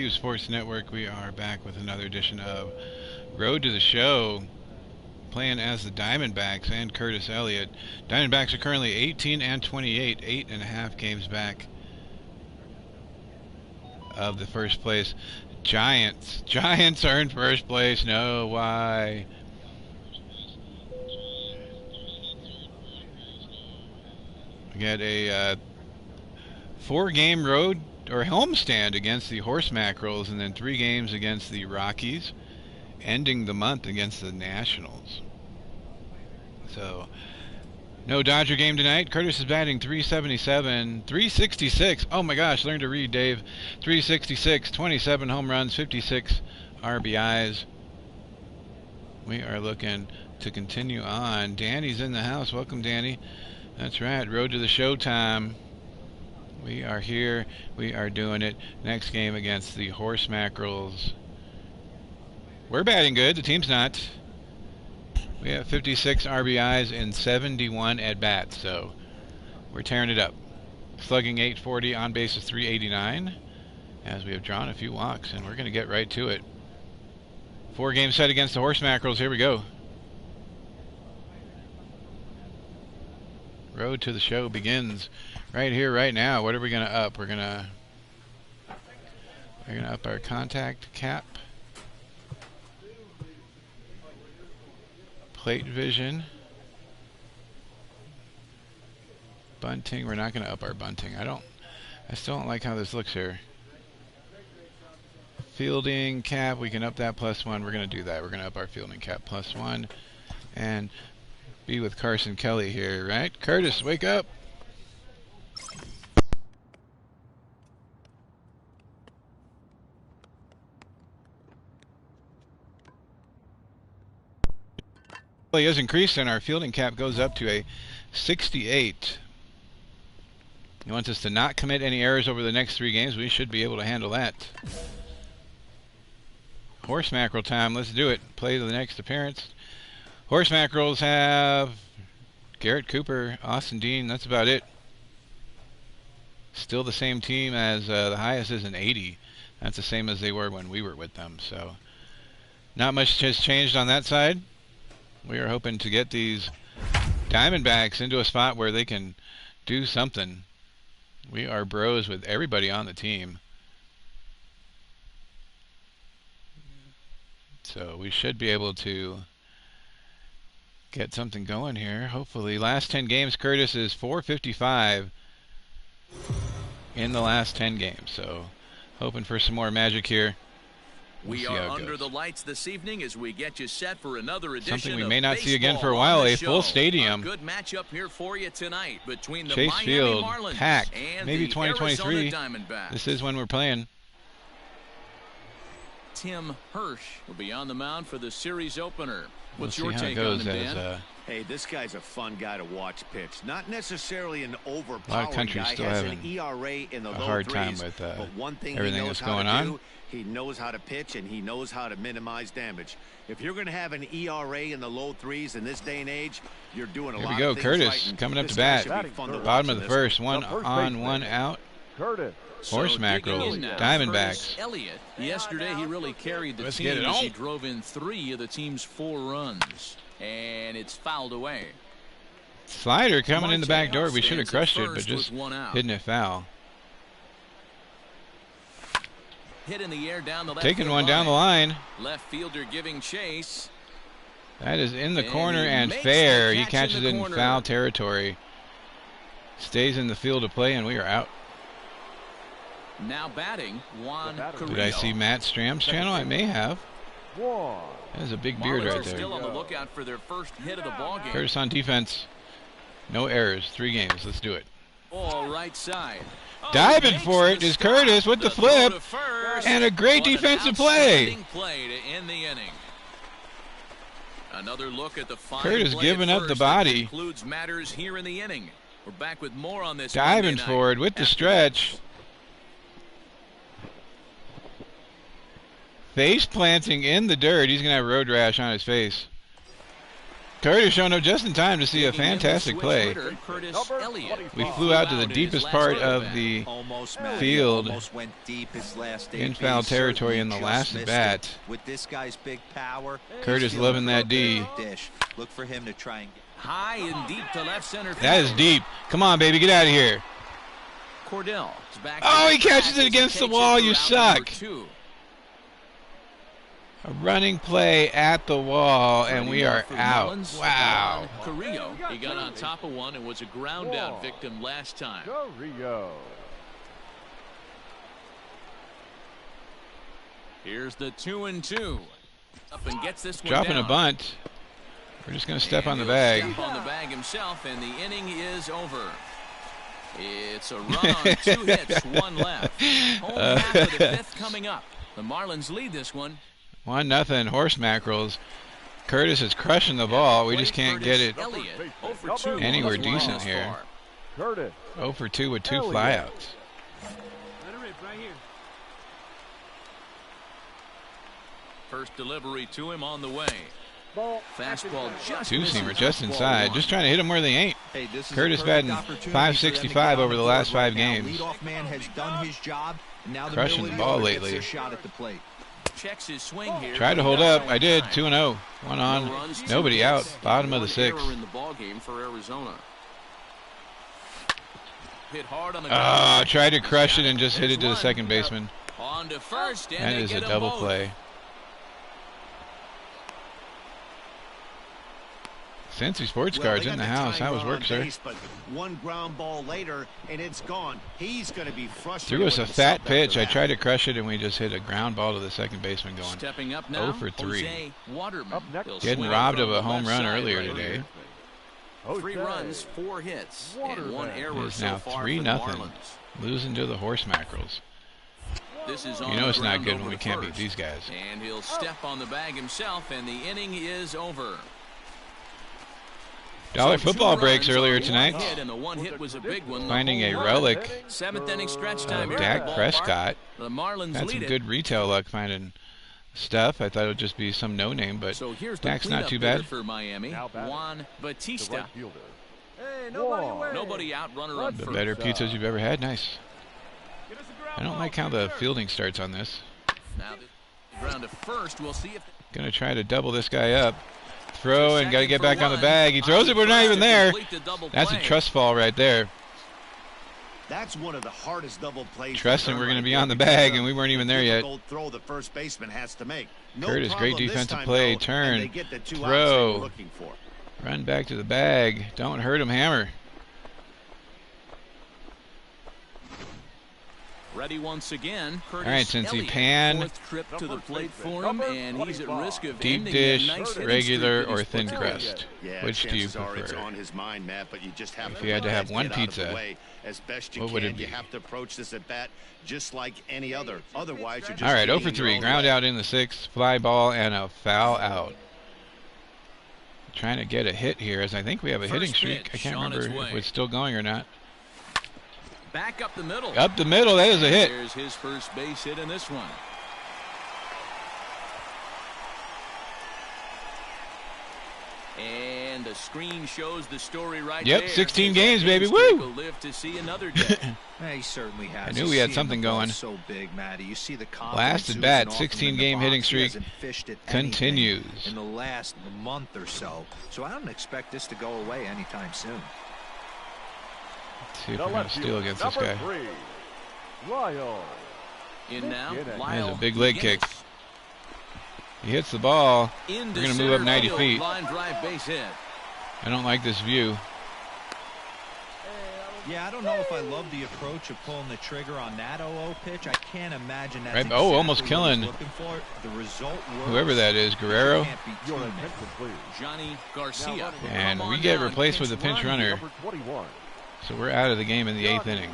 WSU Sports Network. We are back with another edition of Road to the Show, playing as the Diamondbacks and Curtis Elliott. Diamondbacks are currently 18 and 28, 8.5 games back of the first place. Giants are in first place. No, why? We got a 4-game road or homestand against the Horse Mackerels, and then 3 games against the Rockies, ending the month against the Nationals. So, no Dodger game tonight. Curtis is batting .377, .366. Oh my gosh, learn to read, Dave. .366, 27 home runs, 56 RBIs. We are looking to continue on. Danny's in the house. Welcome, Danny. That's right, road to the show time. We are here. We are doing it. Next game against the Horse Mackerels. We're batting good. The team's not. We have 56 RBIs and 71 at-bats, so we're tearing it up. Slugging .840, on base is .389, as we have drawn a few walks, and we're going to get right to it. 4-game set against the Horse Mackerels. Here we go. Road to the show begins right here, right now. What are we going to up? We're going to up our contact cap, plate vision, bunting. We're not going to up our bunting. I still don't like how this looks here. Fielding cap, we can up that +1. We're going to do that. We're going to up our fielding cap +1 and be with Carson Kelly here, right? Curtis, wake up. He has increased, and our fielding cap goes up to a 68. He wants us to not commit any errors over the next 3 games. We should be able to handle that. Horse Mackerel time. Let's do it. Play to the next appearance. Horse Mackerels have Garrett Cooper, Austin Dean. That's about it. Still the same team as the highest is an 80. That's the same as they were when we were with them. So not much has changed on that side. We are hoping to get these Diamondbacks into a spot where they can do something. We are bros with everybody on the team. So we should be able to get something going here. Hopefully. Last 10 games, Curtis is .455 in the last 10 games. So hoping for some more magic here. We are under the lights this evening as we get you set for another edition. Something we may not see again for a while, a full stadium. A good matchup here for you tonight between the Chase Miami Field Marlins packed. and Maybe the 2023. Arizona Diamondbacks. This is when we're playing. Tim Hirsch will be on the mound for the series opener. What's We'll your see how it take on goes him, Dan? as Hey, this guy's a fun guy to watch pitch. Not necessarily an overpowering a lot of countries guy. still Has having an ERA in the a low hard time threes, with but one thing everything he knows that's how going to on. do, he knows how to pitch, and he knows how to minimize damage. If you're going to have an ERA in the low threes in this day and age, you're doing a Here lot we go. of things Curtis right, and coming up this to guy bat. should be fun to watch Bottom in of the this first. one. One on, one out. Curtis. Horse Mackerels, Diamondbacks. Elliott. Yesterday he really carried the Let's team get it as on. he drove in 3 of the team's 4 runs. And it's fouled away. Slider coming in the back door. We should have crushed it, but First just with 1 out. hitting it foul. Hit in the air down the left Taking field one down the line. Left fielder giving chase. That is in the And corner he and makes fair. the He catch catches in the it in corner. foul territory. Stays in the field of play, and we are out. Now batting, Juan Carrillo. Did I see Matt Stram's channel? I may have. One. That is a big beard Marlins right are still there. on the lookout for their first hit of the ball game. Curtis on defense. No errors. 3 games. Let's do it. All right side. Diving makes for the it is stop. Curtis with the throw flip. to first. And a great What an defensive play. outstanding play to end the inning. Another look at the fine Curtis play giving at up the first that body. concludes matters here in the inning. We're back with more on this Diving Monday for night it with the after stretch. Face planting in the dirt. He's going to have road rash on his face. Curtis showing up just in time to see a fantastic play. We flew out to the deepest part of the field in foul territory in the last at bat. With this guy's big power, Curtis loving that D. Look for him to try and get high and deep to left center field. That is deep. Come on, baby, get out of here. Cordell is back. Oh, he catches it against the wall. You suck. A running play at the wall, and we are out. Wow. Carrillo, he got on top of one and was a ground out victim last time. Carrillo. Here's the 2-2. Up and gets this one Dropping down. a bunt. We're just going to step And on the he'll bag. Step on the bag himself, and the inning is over. It's a run on 2 hits, 1 left. Home half of the 5th coming up. The Marlins lead this one. 1-0 horse mackerels. Curtis is crushing the ball. We just can't get it Elliott, 0 for 2 anywhere on the run decent thus here. far. Curtis. 0 for 2 with 2 Elliott. flyouts. First delivery to him on the way. Ball. Fastball just Two-seamer misses just for ball inside. 1. Just trying to hit them where they ain't. Hey, this is Curtis a perfect batting opportunity .565 for them to get over the on last board 5 right now. games. Leadoff man has done his job. And now the Crushing middle the of ball order gets lately. a shot at the plate. Checks his swing here. Tried to hold up. I did. 2-0. One on. Nobody out. Bottom of the 6th. In the ball game for Arizona. Hit hard on the Tried to crush it and just hit it to the second baseman. On to first, and That they is a get 'em double both. play. Cincy Sports Cards in the house. How was work, sir? But one ground ball later, and it's gone. He's going to be frustrated. Threw us a with fat himself after pitch. I that. tried to crush it, and we just hit a ground ball to the second baseman going. Stepping up 0 now, for 3. Jose Waterman. Up next. He'll Getting swing robbed from of a the home left run side earlier right today. here. Jose 3 runs, 4 hits, and 1 Waterman. error It's so now far 3-0. for the Marlins. Losing to the horse mackerels. This is You on know the it's not ground good over when we to can't beat first. these guys. And he'll step on the bag himself, and the inning is over. Dollar So football 2 breaks runs earlier on 1 tonight. hit, and the 1 hit was a big one. Finding a relic 7th inning stretch time of here at the Dak ballpark. Prescott. The Marlins Had lead some it. good retail luck finding stuff. I thought it would just be some no-name, but So here's the Dak's not cleanup too hitter bad. for Miami. Now batting. Juan The Batista. right fielder. Hey, nobody away. Nobody out, runner on The first. better pizzas you've ever had. Nice. I don't like how the fielding starts on this. Now the ground to first. We'll see if Gonna try to double this guy up. Throw and got to second get for back on the one. bag. He throws it, but we're not First even to there. complete the double That's a play. trust fall right there. That's one of the hardest double plays. Trusting to we're turn gonna be right on the there bag, because and we weren't even there yet. difficult throw the first baseman has to make. No Curtis, great problem this defensive time, play. though, Turn. and they get the 2 outs they Throw. were looking for. Run back to the bag. Don't hurt him, Hammer. Ready once again. Curtis All right, since he Elliott. pan, 4th trip to the plate for him, and he's at risk of deep ending dish, a nice hitting regular, streak that or he's thin put together. crust. Yeah, Which do you chances are it's prefer? on his mind, Matt, but you just have If to you had to let have that one get out of pizza, the way as best you what can. would it You be? have to approach this at bat just like any other. Otherwise, you're just All right, 0 for getting in your 3. own Ground way. out in the 6th, fly ball, and a foul out. Trying to get a hit here, as I think we have a First hitting streak. I pitch can't on remember its way. if it's still going or not. Back up the middle. Up the middle, that is a hit. There's his first base hit in this one. And the screen shows the story right Yep, there. 16 His games, baby. hitting streak Woo! will live to see another day. Yeah, he certainly has. I knew You we had see something him, the ball's going. So big, Matty. You see the confidence Last at oozing bat, off him in 16-game the hitting box. He streak hasn't fished at anything continues. in the last month or so. So I don't expect this to go away anytime soon. Let's see if we're going to steal against this guy. Number 3. Lyle. In now, That Lyle is a big leg kick. McGinnis. He hits the ball. Into We're going to move up center 90 field, feet. Line drive base hit. I don't like this view. Yeah, I don't know if I love the approach of pulling the trigger on that 0-0 pitch. I can't imagine that's Right, exactly almost what killing he's looking for. The result works. Whoever that is, Guerrero. Can't be Your too attention, please. Johnny Garcia. And Come we on get down, replaced with a pinch runner. Number 21. So we're out of the game in the 8th inning.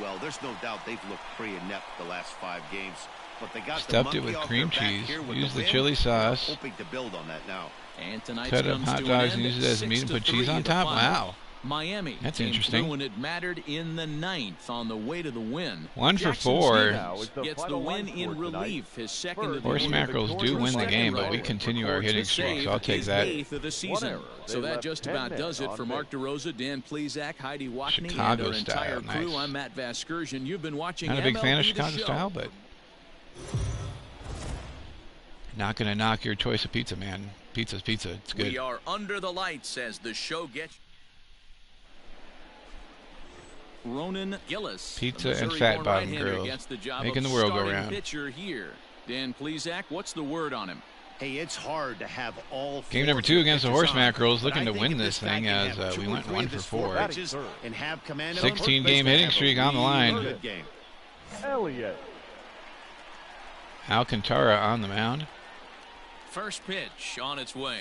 Well, there's no doubt they've looked pretty inept the last 5 games, but they got Stuffed the it with monkey off cream their back cheese, here with used the win. chili sauce, Hoping to build on that now. And tonight's cut up comes hot to an dogs and end, use it as meat and put cheese 6-3 on the top. final. Wow. Miami. That's came interesting. through when it mattered in the 9th on the way to the win. 1 for Jackson 4. Stevens gets the win in relief. His second of the Horse year. mackerels do win the Second game, but runner we continue our records hitting the streak, save, so I'll take his that. 8th of the season. So that just about does it for Mark DeRosa, Dan Plezak, Heidi Watney, and Chicago our entire style, crew. nice. I'm Matt Vasgersian. You've been watching Not a big fan of MLB The Chicago Show. style, but not going to knock your choice of pizza, man. Pizza's pizza. It's good. We are under the lights as the show gets. Ronan Gillis, Pizza the and Missouri-born fat bottom right-hander, girls, gets the job making of the world go starting round. pitcher here. Dan Plezak, what's the word on him? Hey, it's hard to have all Game four number of 2 your against the pitchers Horse on, Mackerels, but looking I to think win if this guy thing can as have 2 we or went 3 1 of for his 4 4. pitches and have command of 16 first game base, hitting have a streak on the really line. good game. Elliott. Alcantara on the mound. First pitch on its way.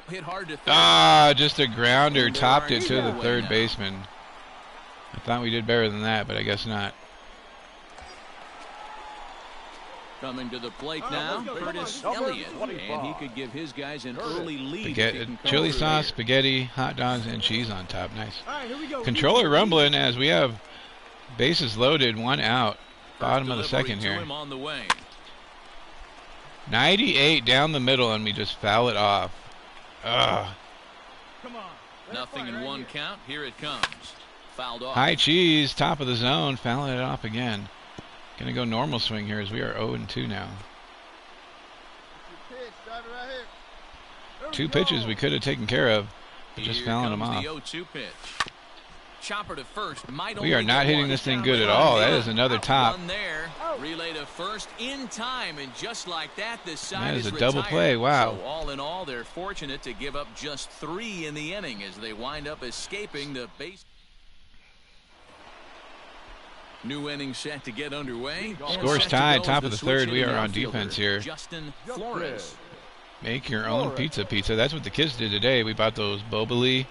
Hit hard to third. Ah, just a grounder, And there topped are it to two the away third now. baseman. I thought we did better than that, but I guess not. Coming to the plate now, Curtis Number Elliott, 25. and he could give his guys an early lead. if he Spaghetti, can come chili through sauce, here. spaghetti, hot dogs, and cheese on top. Nice. Controller rumbling as we have bases loaded, 1 out. Bottom of the Delivery second to here. him on the way. 98 down the middle, and we just foul it off. Ugh. Nothing in one count. Here it comes. Fouled off. High cheese, top of the zone, fouling it off again. Gonna go normal swing here as we are 0-2 now. 2 pitches we could have taken care of, but just Here fouling them comes off. the 0-2 pitch. Chopper to first. Might We are only not get hitting one. this thing good at all. That is another top. Run there. Relay to first in time, and just like that, this side That is a retired. double play. Wow. So all in all, they're fortunate to give up just 3 in the inning as they wind up escaping the base. New inning set to get underway. Score's Set to tied, go top as of the switch third. We hitting are on outfielder, defense here. Justin Flores. Make your own pizza. That's what the kids did today. We bought those Boboli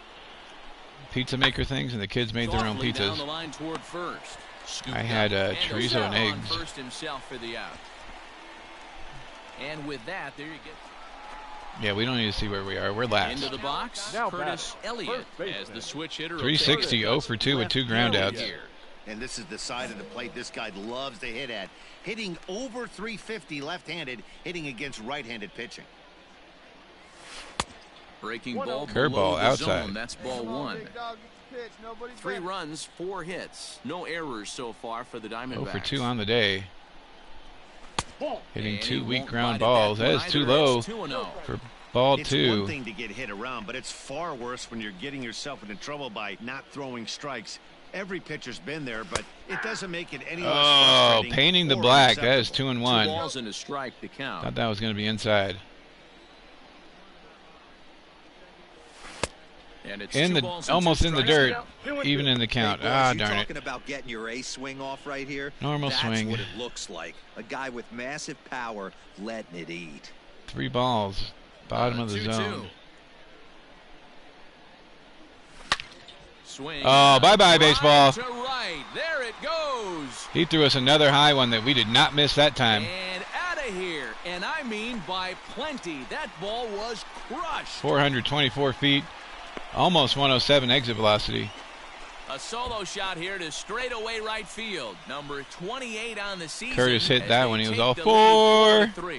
pizza maker things, and the kids made their own Softly down pizzas. the line toward first. Scooped I had up. chorizo and on eggs. First himself for the out. And with that, there you get Yeah, we don't need to see where we are. We're last. into the box. Now Curtis batting, Elliott first baseman. as the switch hitter. 360, 0 for 2 with 2 groundouts. Here. And this is the side of the plate this guy loves to hit at. Hitting over 350 left-handed, hitting against right-handed pitching. Breaking One ball out. Curveball below the outside. zone. That's ball 1. 3 runs, 4 hits. No errors so far for the Diamondbacks. 0 for 2 on the day. Hitting And 2 he weak won't ground bite at balls. that That one is too either. low It's 2-0. for ball It's 2. one thing to get hit around, but it's far worse when you're getting yourself into trouble by not throwing strikes. Every pitcher's been there, but it doesn't make it any less Oh, frustrating painting the or black. That is unacceptable. 2 and 2 1. balls and a strike to count. Thought that was going to be inside. And it's In 2 the balls and 2 almost in the strikes. dirt, even in the count. Hey, boys, Ah, you darn talking it. about getting your ace swing off right here? Normal That's swing. what it looks like. A guy with massive power letting it eat. 3 balls. Bottom of the 2-2. zone. Swing. Oh, bye-bye, Right baseball. to right. There it goes. He threw us another high one that we did not miss that time. And out of here. And I mean by plenty. That ball was crushed. 424 feet. Almost 107 exit velocity. A solo shot here to straightaway right field. Number 28 on the season. Curtis hit as that they when he was take all the four. lead 4-3.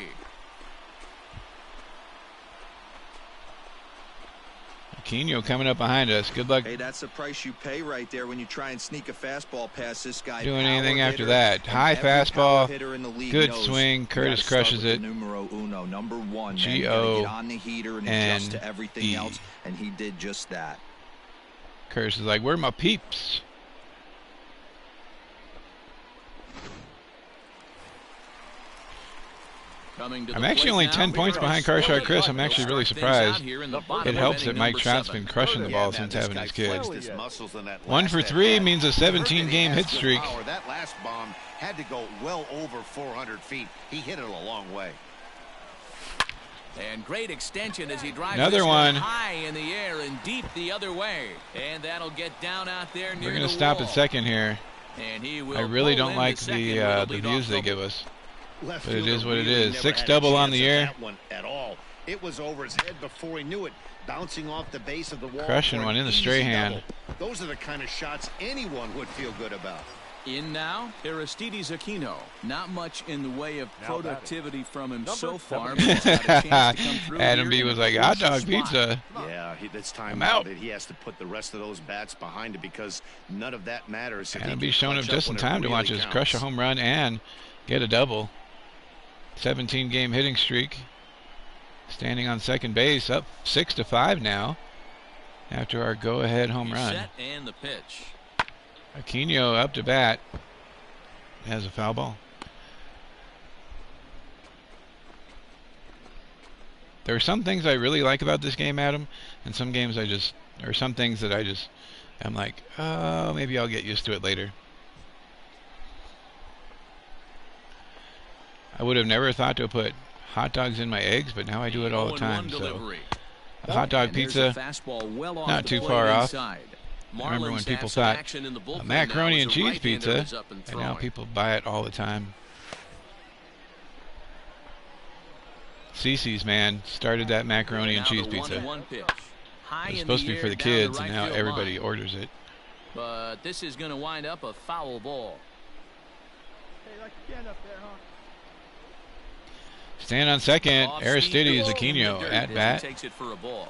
Aquino coming up behind us. Good luck Hey, that's the price you pay right there when you try and sneak a fastball past this guy. doing Power anything after hitter, that. and High every fastball. power hitter in the league Good knows swing. you Curtis gotta start crushes with it. the numero uno, number 1. Man. You G-O gotta get on the heater and adjust to everything N-E. else, and he did just that. Curtis is like, where are my peeps? Coming to I'm the actually plate only now, 10 points behind Kershaw Chris. I'm actually really surprised. It helps that Mike Trout's been crushing the ball since having his kids. 1 for 3 means a 17-game hit streak. That last bomb had to go well over 400 feet. He hit it a long way. And great extension as he drives Another this one. high in the air and deep the other way. And that'll get down out there near We're going the to stop wall. at second here. And he will I really pull don't in like to second the with a the leadoff views they double. give us. Left But it fielder is what it really is. never 6 had a double on chance the at air. that one at all. It was over his head before he knew it, bouncing off the base of the wall. Crushing one in the straight hand. Those are the kind of shots anyone would feel good about. In now, Aristides Aquino. Not much in the way of productivity from him so far. But he's got a chance to come through Adam B here was in a like, hot crucial dog pizza. Yeah, it's time I'm now out. that he has to put the rest of those bats behind it because none of that matters. Adam B showing up just in time to watch us crush a home run and get a double. 17-game hitting streak. Standing on second base, up 6-5 now after our go-ahead home run. Set and the pitch. Aquino up to bat. Has a foul ball. There are some things I really like about this game, Adam, and some games some things that I'm like, oh, maybe I'll get used to it later. I would have never thought to put hot dogs in my eggs, but now I do it all the time. So, a hot dog pizza, not too far off. I remember when people thought a macaroni and cheese pizza, and now people buy it all the time. Cece's, man, started that macaroni and cheese pizza. It was supposed to be for the kids, and now everybody orders it. But this is going to wind up a foul ball. Stand on second, Aristides Aquino at bat. Takes it for a ball.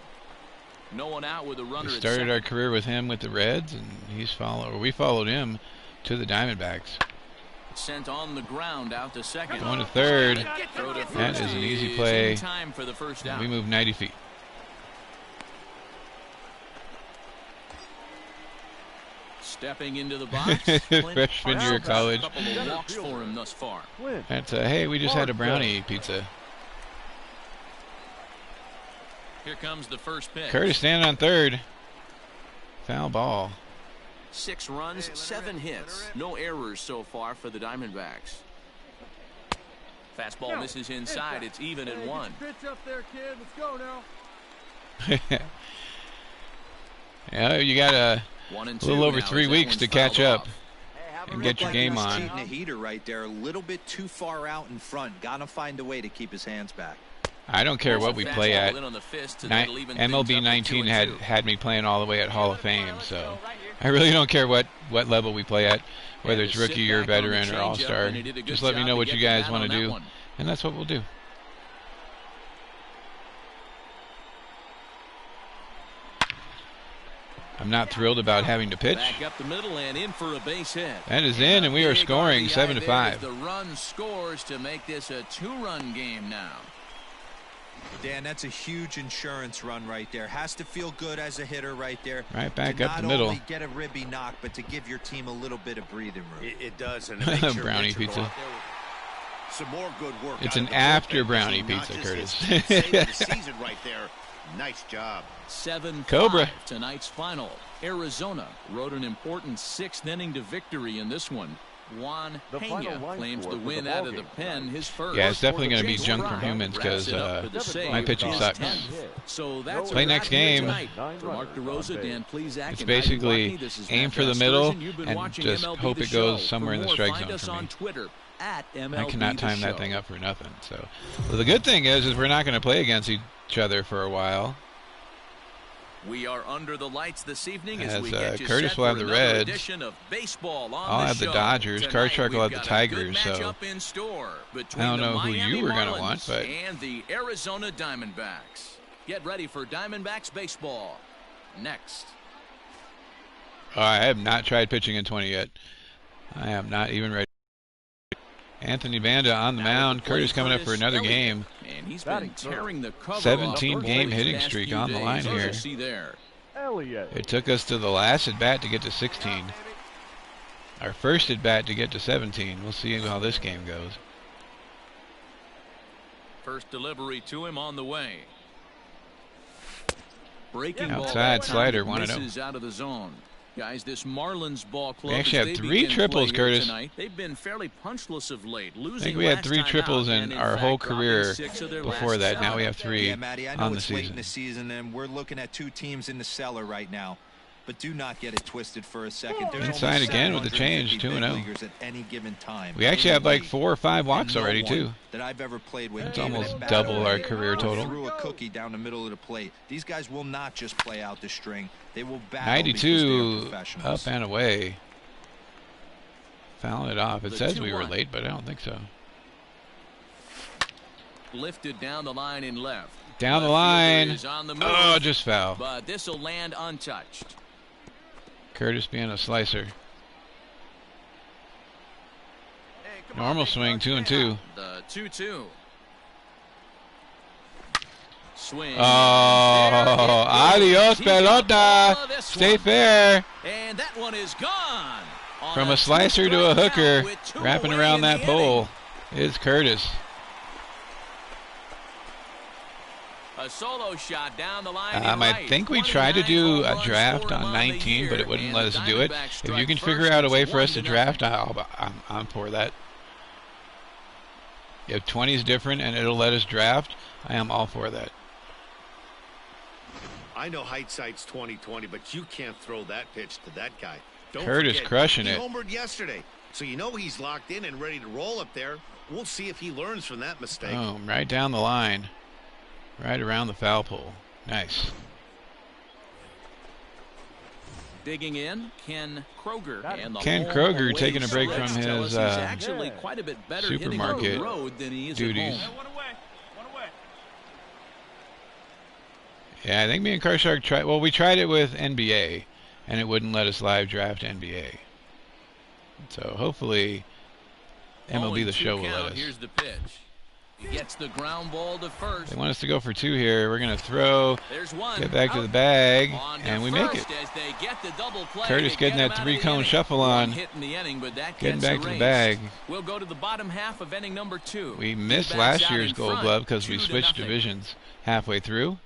No one out with a runner. We started our career with him with the Reds, and we followed him to the Diamondbacks. Sent on the ground out to second. Going to third. That is an easy play. Time for the first down. We move 90 feet. Stepping into the box. Freshman year of college. A couple of walks for him thus far. That's hey, we just had a brownie pizza. Here comes the first pitch. Curtis standing on third. Foul ball. 6 runs, 7 hits. No errors so far for the Diamondbacks. Fastball misses inside. It's even at 1. Pitch up there, kid. Let's go now. Yeah, you got a little over 3 weeks to catch up and get your Like game he was on. cheating a heater right there, a little bit too far out in front. Got to find a way to keep his hands back. I don't care what we play at. MLB 19 had me playing all the way at Hall of Fame, so I really don't care what level we play at, whether it's rookie or veteran or all-star. Just let me know what you guys want to do, and that's what we'll do. I'm not thrilled about having to pitch. Back up the middle and in for a base hit. That is in, and we are scoring 7-5. The run scores to make this a 2-run game now. Dan, that's a huge insurance run right there. Has to feel good as a hitter right there. Right back up the middle. Not only get a ribby knock, but to give your team a little bit of breathing room. It does. And it makes your brownie pitcher go pizza. out there with some more good work. It's out an of the after bullpen. brownie He pizza, notches Curtis. his save of the season right there. Nice job. 7-5 Cobra. Tonight's final. Arizona rode an important 6th inning to victory in this one. Juan The final Pena line claims score the for win the out of the ballgame pen, his first. Yeah, it's definitely going to be Jason junk from Brown humans wraps because it up with the save, my pitching his sucks. 10th. So that's Play a next wrap here game. tonight. For Mark DeRosa, Dan Plesac, It's and basically Heidi Watney, this is aim Matt for the Van middle Sturzen. You've been and watching just MLB hope The it goes Show. somewhere in the For strike more, zone find us for me. on Twitter at MLB I cannot The time that Show. thing up for nothing. So, well, the good thing is we're not going to play against each other for a while. We are under the lights this evening As as we get you Curtis set will have for the another Reds. edition of baseball on I'll the have the show. Dodgers. Tonight, Shark will have we've the got a good Tigers, so matchup in store between I don't know the who Miami you were going to Marlins want, but and the Arizona Diamondbacks. Get ready for Diamondbacks baseball next. I have not tried pitching in 20 yet. I am not even ready. Anthony Banda on the mound. Curtis coming up for another game. And he's been tearing the cover 17-game off hitting the streak few on the days. line As here. you see there. Elliott. It took us to the last at bat to get to 16. Our first at bat to get to 17. We'll see how this game goes. First delivery to him on the way. Breaking Outside ball. slider, 1-0. Misses out of the zone. Guys, this Marlins ball club. We actually as have they 3 begin triples, play here Curtis. tonight, they've been fairly punchless of late. I think we had 3 triples in our whole career before that. Now we have 3 Yeah, Matty, I know on the it's late in season. the season, and we're looking at 2 teams in the cellar right now. but do not get it twisted for a second. There's Inside only again with the change, 750 big 2-0. leaguers at any given time. We actually have like 4 or 5 walks And no already one too. that I've ever played with. It's gave it almost a bad double our way career or total. Threw a cookie down the middle of the plate. These guys will not just play out the string. They will battle because they are 92 professionals. up and away. Fouling it off. It The says we were 2-1. late, but I don't think so. Lifted down the line in left. Down the Left line. fielder is on the move, Oh, just foul. but this will land untouched. Curtis being a slicer. Normal swing, 2-2. The 2-2. Swing. Oh, adios, pelota. Stay fair. And that one is gone. On From a slicer to a two-strike hooker, count with 2 wrapping away around in that the pole is Curtis. A solo shot down the line. I think we tried to do a draft on 19, but it wouldn't let us do it. If you can figure out a way for us to draft, I'm for that. If 20 is different and it'll let us draft, I am all for that. I know hindsight's 20/20, but you can't throw that pitch to that guy. Don't Curtis forget, crushing he it. homered yesterday, so you know he's locked in and ready to roll up there. We'll see if he learns from that mistake. Boom, right down the line. Right around the foul pole. Nice. Digging in, Ken Kroger. And the Ken home Kroger away taking a break splits from tell his us he's actually quite a bit better hitting on the supermarket road than he is duties. at home. One away. One away. Yeah, I think me and Karshark tried. Well, we tried it with NBA, and it wouldn't let us live draft NBA. So hopefully, MLB The 0-2 Show will count. let us. Here's the pitch. He gets the ground ball to first. They want us to go for 2 here. We're gonna throw, There's one. get back to the bag, On to and we make it. first as they get the double play Curtis to getting get that him out of the 3-cone inning. shuffle One on. hit in the inning, but that Getting gets back to the erased. bag. We'll go to the bottom half of inning number 2. We missed Two last bats out year's in Gold front, Glove because we 2-0. switched divisions halfway through.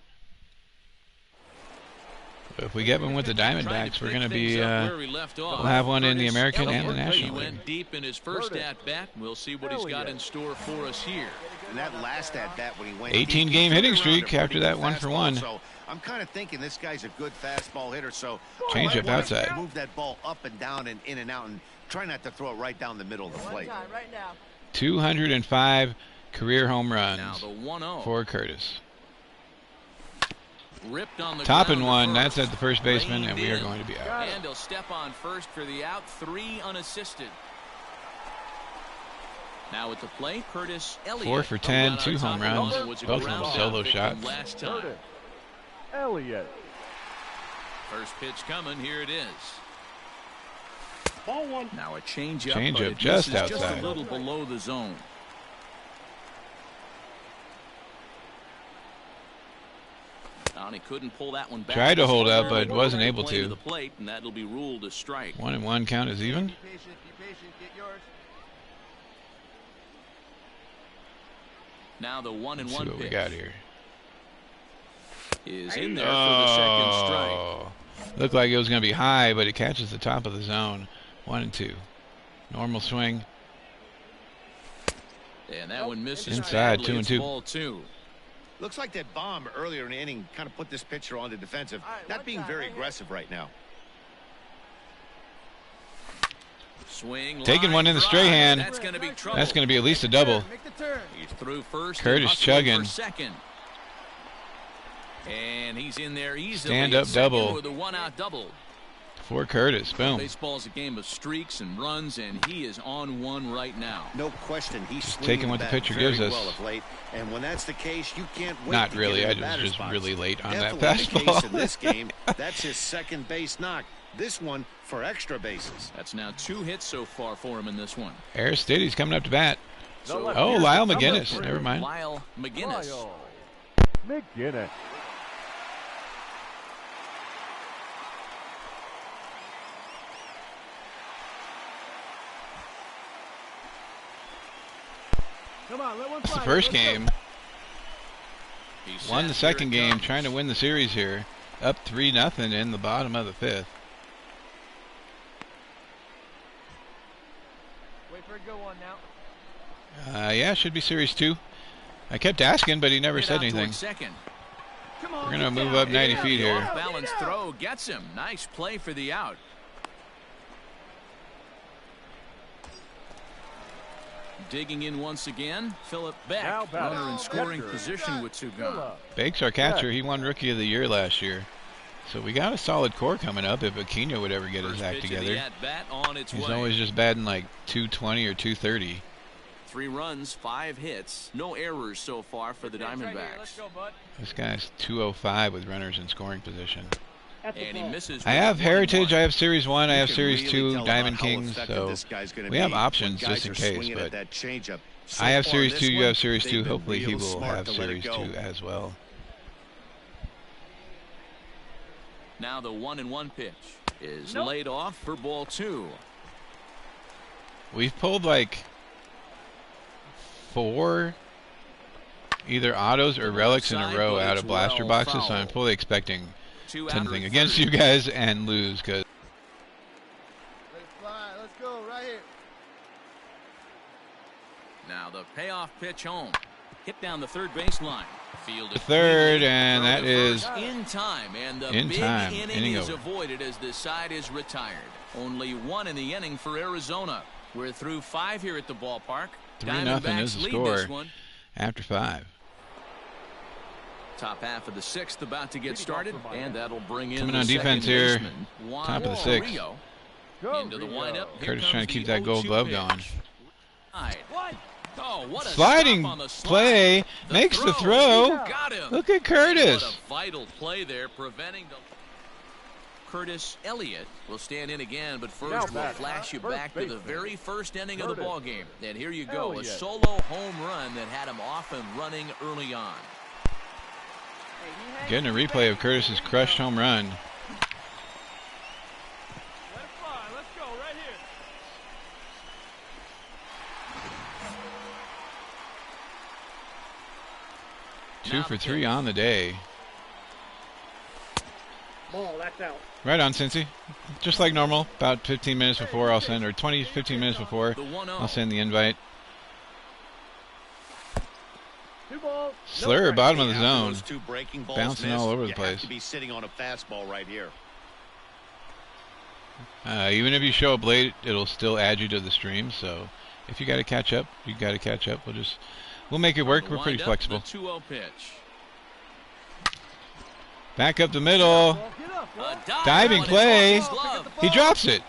If we get one with the Diamondbacks, we're going to be, we'll have one in the American and the He National League. went deep in his first at-bat. We'll see what he's got in store for us here. And that last at-bat when he went 18 deep, game he hitting threw around streak a after pretty that good 1-for-1. fastball. So I'm kind of thinking this guy's a good fastball hitter. So Change might up wanna outside. Move that ball up and down and in and out, and try not to throw it right down the middle of the plate. Right now. 205 career home Now runs the 1-0. for Curtis. Ripped on the Topping ground to one, that's first. at the first baseman, and Reined we are in. going to be out. And he'll step on first for the out. 3 unassisted. Now at the plate, Curtis Elliott. 4 for 10, Right 2 on home top of runs, him was a both of ground them out solo victim shots. Last time. Curtis Elliott. First pitch coming. Here it is. Ball 1. Now a changeup. Changeup but it just misses just outside. a little below the zone. He couldn't pull that one back. Tried to This hold one up, but worked wasn't right able play to. The plate, and that'll be ruled a strike. 1-1 count is even. Be patient, get yours. Now the 1-1 Let's see what we pitch got here. is in there for the second strike. Oh, looked like it was going to be high, but it catches the top of the zone. 1-2. Normal swing. And that one misses Inside, badly. It's 2-2. ball 2. Looks like that bomb earlier in the inning kind of put this pitcher on the defensive, not being very aggressive right now. Swing. Taking line one in the drive. straight hand. That's going to be trouble. That's going to be at least a double. Make the turn. He's through first. Curtis and hustling chugging. for second. And he's in there easily. Stand up at second double. with a 1-out double. For Curtis. Boom. Baseball's a game of streaks and runs, and he is on one right now. No question, he's taking what the pitcher gives us. well of late. And when that's the case, you can't wait Not to really. Get I in the was batter's just box. really late on that Definitely the case in fastball. this game. That's his second base knock. This one for extra bases. That's now 2 hits so far for him in this one. Aristides coming up to bat. So Oh, here's Lyle the McGinnis. cover Never for mind. Lyle McGinnis. Lyle McGinnis. Come on, let one That's the fly. first Let's go. game. He's Won set. the second Here it game, comes. trying to win the series here. Up 3-0 in the bottom of the 5th. Wait for a good one now. Yeah, should be series 2. I kept asking, but he never Hit said out anything. towards second. We're going to move up 90 feet here. Off-balance throw gets him. Nice play for the out. Digging in once again, Philip Beck, runner in scoring position with two gone. Beck's our catcher. He won Rookie of the Year last year. So we got a solid core coming up if Aquino would ever get his act together. He's always just batting like 220 or 230. 3 runs, 5 hits, no errors so far for the Diamondbacks. This guy's 205 with runners in scoring position. And he misses. I have Heritage, I have Series 1, I have Series 2, Diamond Kings, so we have options just in case, but I have Series 2, you have Series 2, hopefully he will have Series 2 as well. Now the 1-1 pitch is laid off for ball 2. We've pulled like 4 either autos or relics in a row out of blaster boxes, so I'm fully expecting something against you guys and lose because Let's go right here. Now the payoff pitch home. Hit down the third baseline. Fielded third, and that is in time, and the in big time. inning is avoided as the side is retired. Only 1 in the inning for Arizona. We're through 5 here at the ballpark. 3-0 is the score after 5. Top half of the 6th about to get started, and that'll bring in coming the on defense here. baseman, Top of the 6th. Into the windup. Curtis trying to keep that gold glove going. Oh, what a sliding stop on the slide. play makes the throw. Got him. Look at Curtis. What a vital play there, preventing the. Curtis Elliott will stand in again, but first we'll flash you back to the very first inning of the ball game. And here you go, a solo home run that had him off and running early on. Getting a replay of Curtis's crushed home run. Let it fly. Let's go right here. 2 for 3 on the day. Ball, that's out. Right on, Cincy. Just like normal. About 15 minutes before I'll send, or 15 minutes before I'll send the invite. Slur, bottom of the zone, bouncing all over the place. To be sitting on a fastball right here. Even if you show up late, it'll still add you to the stream. So if you got to catch up, you got to catch up. We'll make it work. We're pretty flexible. 2-0 pitch. Back up the middle. Diving play. He drops it.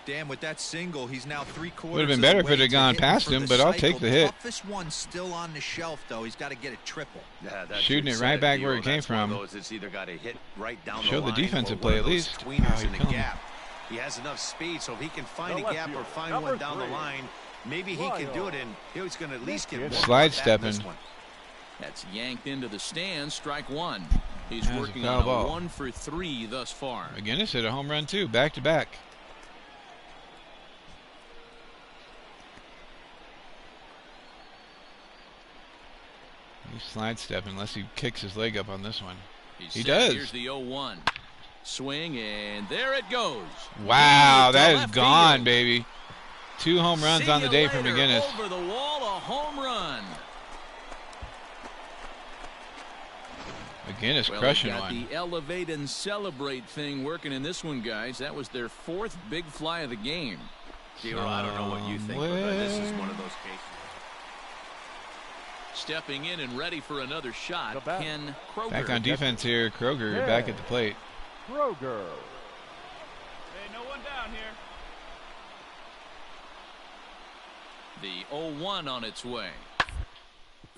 Dan, with that single, he's now 3/4. Would have been better if it had gone past him, but I'll take the hit. Toughest one still on the shelf, though. He's got to get a triple. Yeah, shooting it right back where it came from. It's either got to hit right down Show the line defensive or play one of at those least. tweeners in the gap. He has enough speed, so if he can find a gap or find one down the line, maybe he can do it, and he's going to at least get one. Slide stepping. That's yanked into the stands. Strike 1. He's That's working a on foul a ball. 1 for 3 thus far. McGinnis hit a home run too, back to back. He slide step unless he kicks his leg up on this one. He does. Here's the 0-1. Swing, and there it goes. Wow, that is left gone, field. baby. 2 home runs See on the you day for later. McGinnis. Over the wall, a home run. McGinnis Well, crushing they got one. the elevate and celebrate thing working in this one, guys. That was their 4th big fly of the game. Zero, I don't know what you think, but this is one of those cases. Stepping in and ready for another shot, Ken Kroger. Back on defense here, Kroger back at the plate. Kroger. Hey, no one down here. The 0-1 on its way.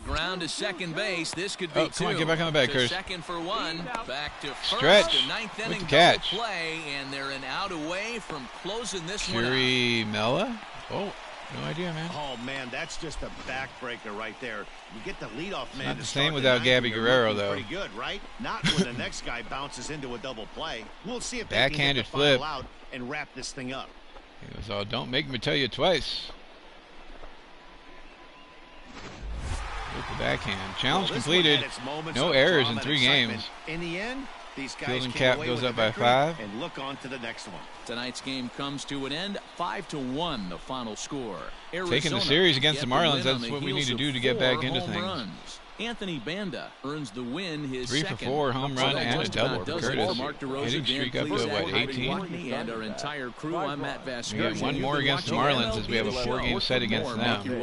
Ground to second base. This could be Oh, 2. come on, get back on the bag, To Curtis. second for 1. Back to first. Stretch The 9th with inning the catch. double play, and they're an out away from closing this one out. Curie Mella? Oh, no idea, man. Oh, man, that's just a backbreaker right there. You get the leadoff man. not to the start same without 9th, Gabby you're Guerrero, looking though. Pretty good, right? Not when the next guy bounces into a double play. We'll see if they Backhanded can get the final flip. out and wrap this thing up. He goes, oh, don't make me tell you twice. With the backhand. Challenge Well, this completed. one had its moments No of errors drama in and 3 excitement. games. In the end, These guys Fielding came cap away goes with up a by victory 5. and look on to the next one. Tonight's game comes to an end, 5-1, the final score. Taking the series against the Marlins, that's what we need to do to get back into things. Runs. Anthony Banda earns the win, his 3 for 4, home run and a double for Curtis. Hitting streak up to what, 18? And our entire crew, I'm Matt Vasquez. We got one more against the Marlins as we have a 4-game set against them.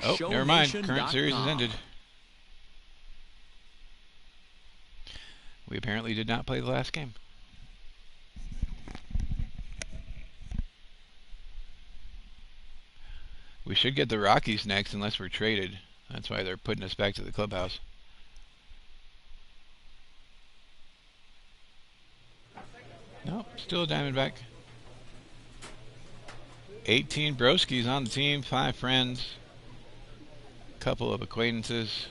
Oh, never mind. Current series has ended. We apparently did not play the last game. We should get the Rockies next unless we're traded. That's why they're putting us back to the clubhouse. Nope, still a Diamondback. 18 broskies on the team, 5 friends, couple of acquaintances.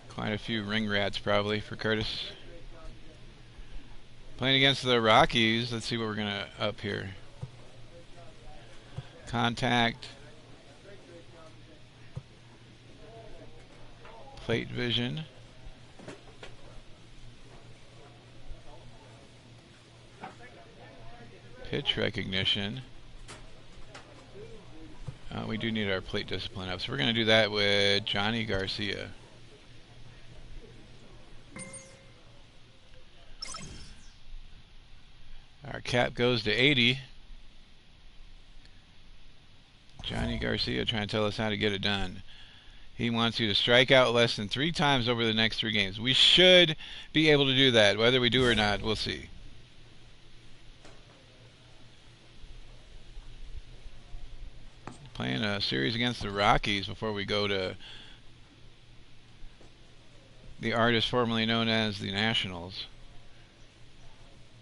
Quite a few ring rats probably for Curtis. Playing against the Rockies, let's see what we're going to up here. Contact. Plate vision. Pitch recognition. We do need our plate discipline up, so we're going to do that with Johnny Garcia. Our cap goes to 80. Johnny Garcia trying to tell us how to get it done. He wants you to strike out less than 3 times over the next 3 games. We should be able to do that. Whether we do or not, we'll see. Playing a series against the Rockies before we go to the artist formerly known as the Nationals.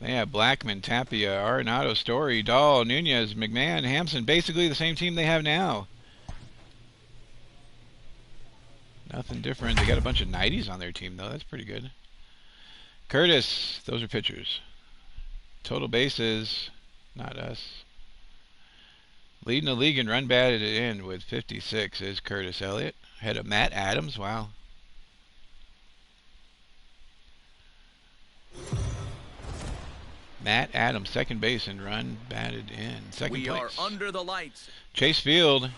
They have Blackman, Tapia, Arenado, Story, Dahl, Nunez, McMahon, Hampson. Basically the same team they have now. Nothing different. They got a bunch of 90s on their team, though. That's pretty good. Curtis. Those are pitchers. Total bases. Not us. Leading the league in run batted in with 56 is Curtis Elliott. Ahead of Matt Adams. Wow. Matt Adams, second base and run batted in. Second place. We are under the lights. Chase Field.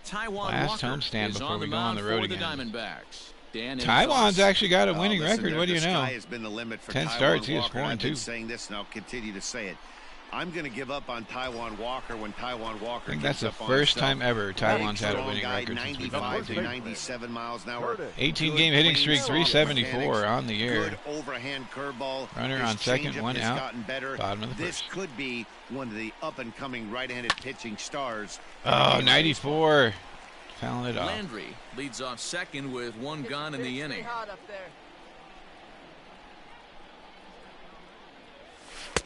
Taiwan Last Walker homestand before we go on the road again. Taiwan's actually got a winning record. What do you know? 10 starts. He is 4-2. Saying this, and I'll continue to say it. I'm going to give up on Taiwan Walker when Taiwan Walker. I think that's the first time ever Taiwan's had a winning record since we've been on the team. 97 miles an hour. 18-game hitting streak, 374 on the year. Good overhand curveball. Runner on second, 1 out. Bottom of the This first. could be one of the up-and-coming right-handed pitching stars. Oh, 94. Fouling it off. Landry leads off second with 1 gone in the inning.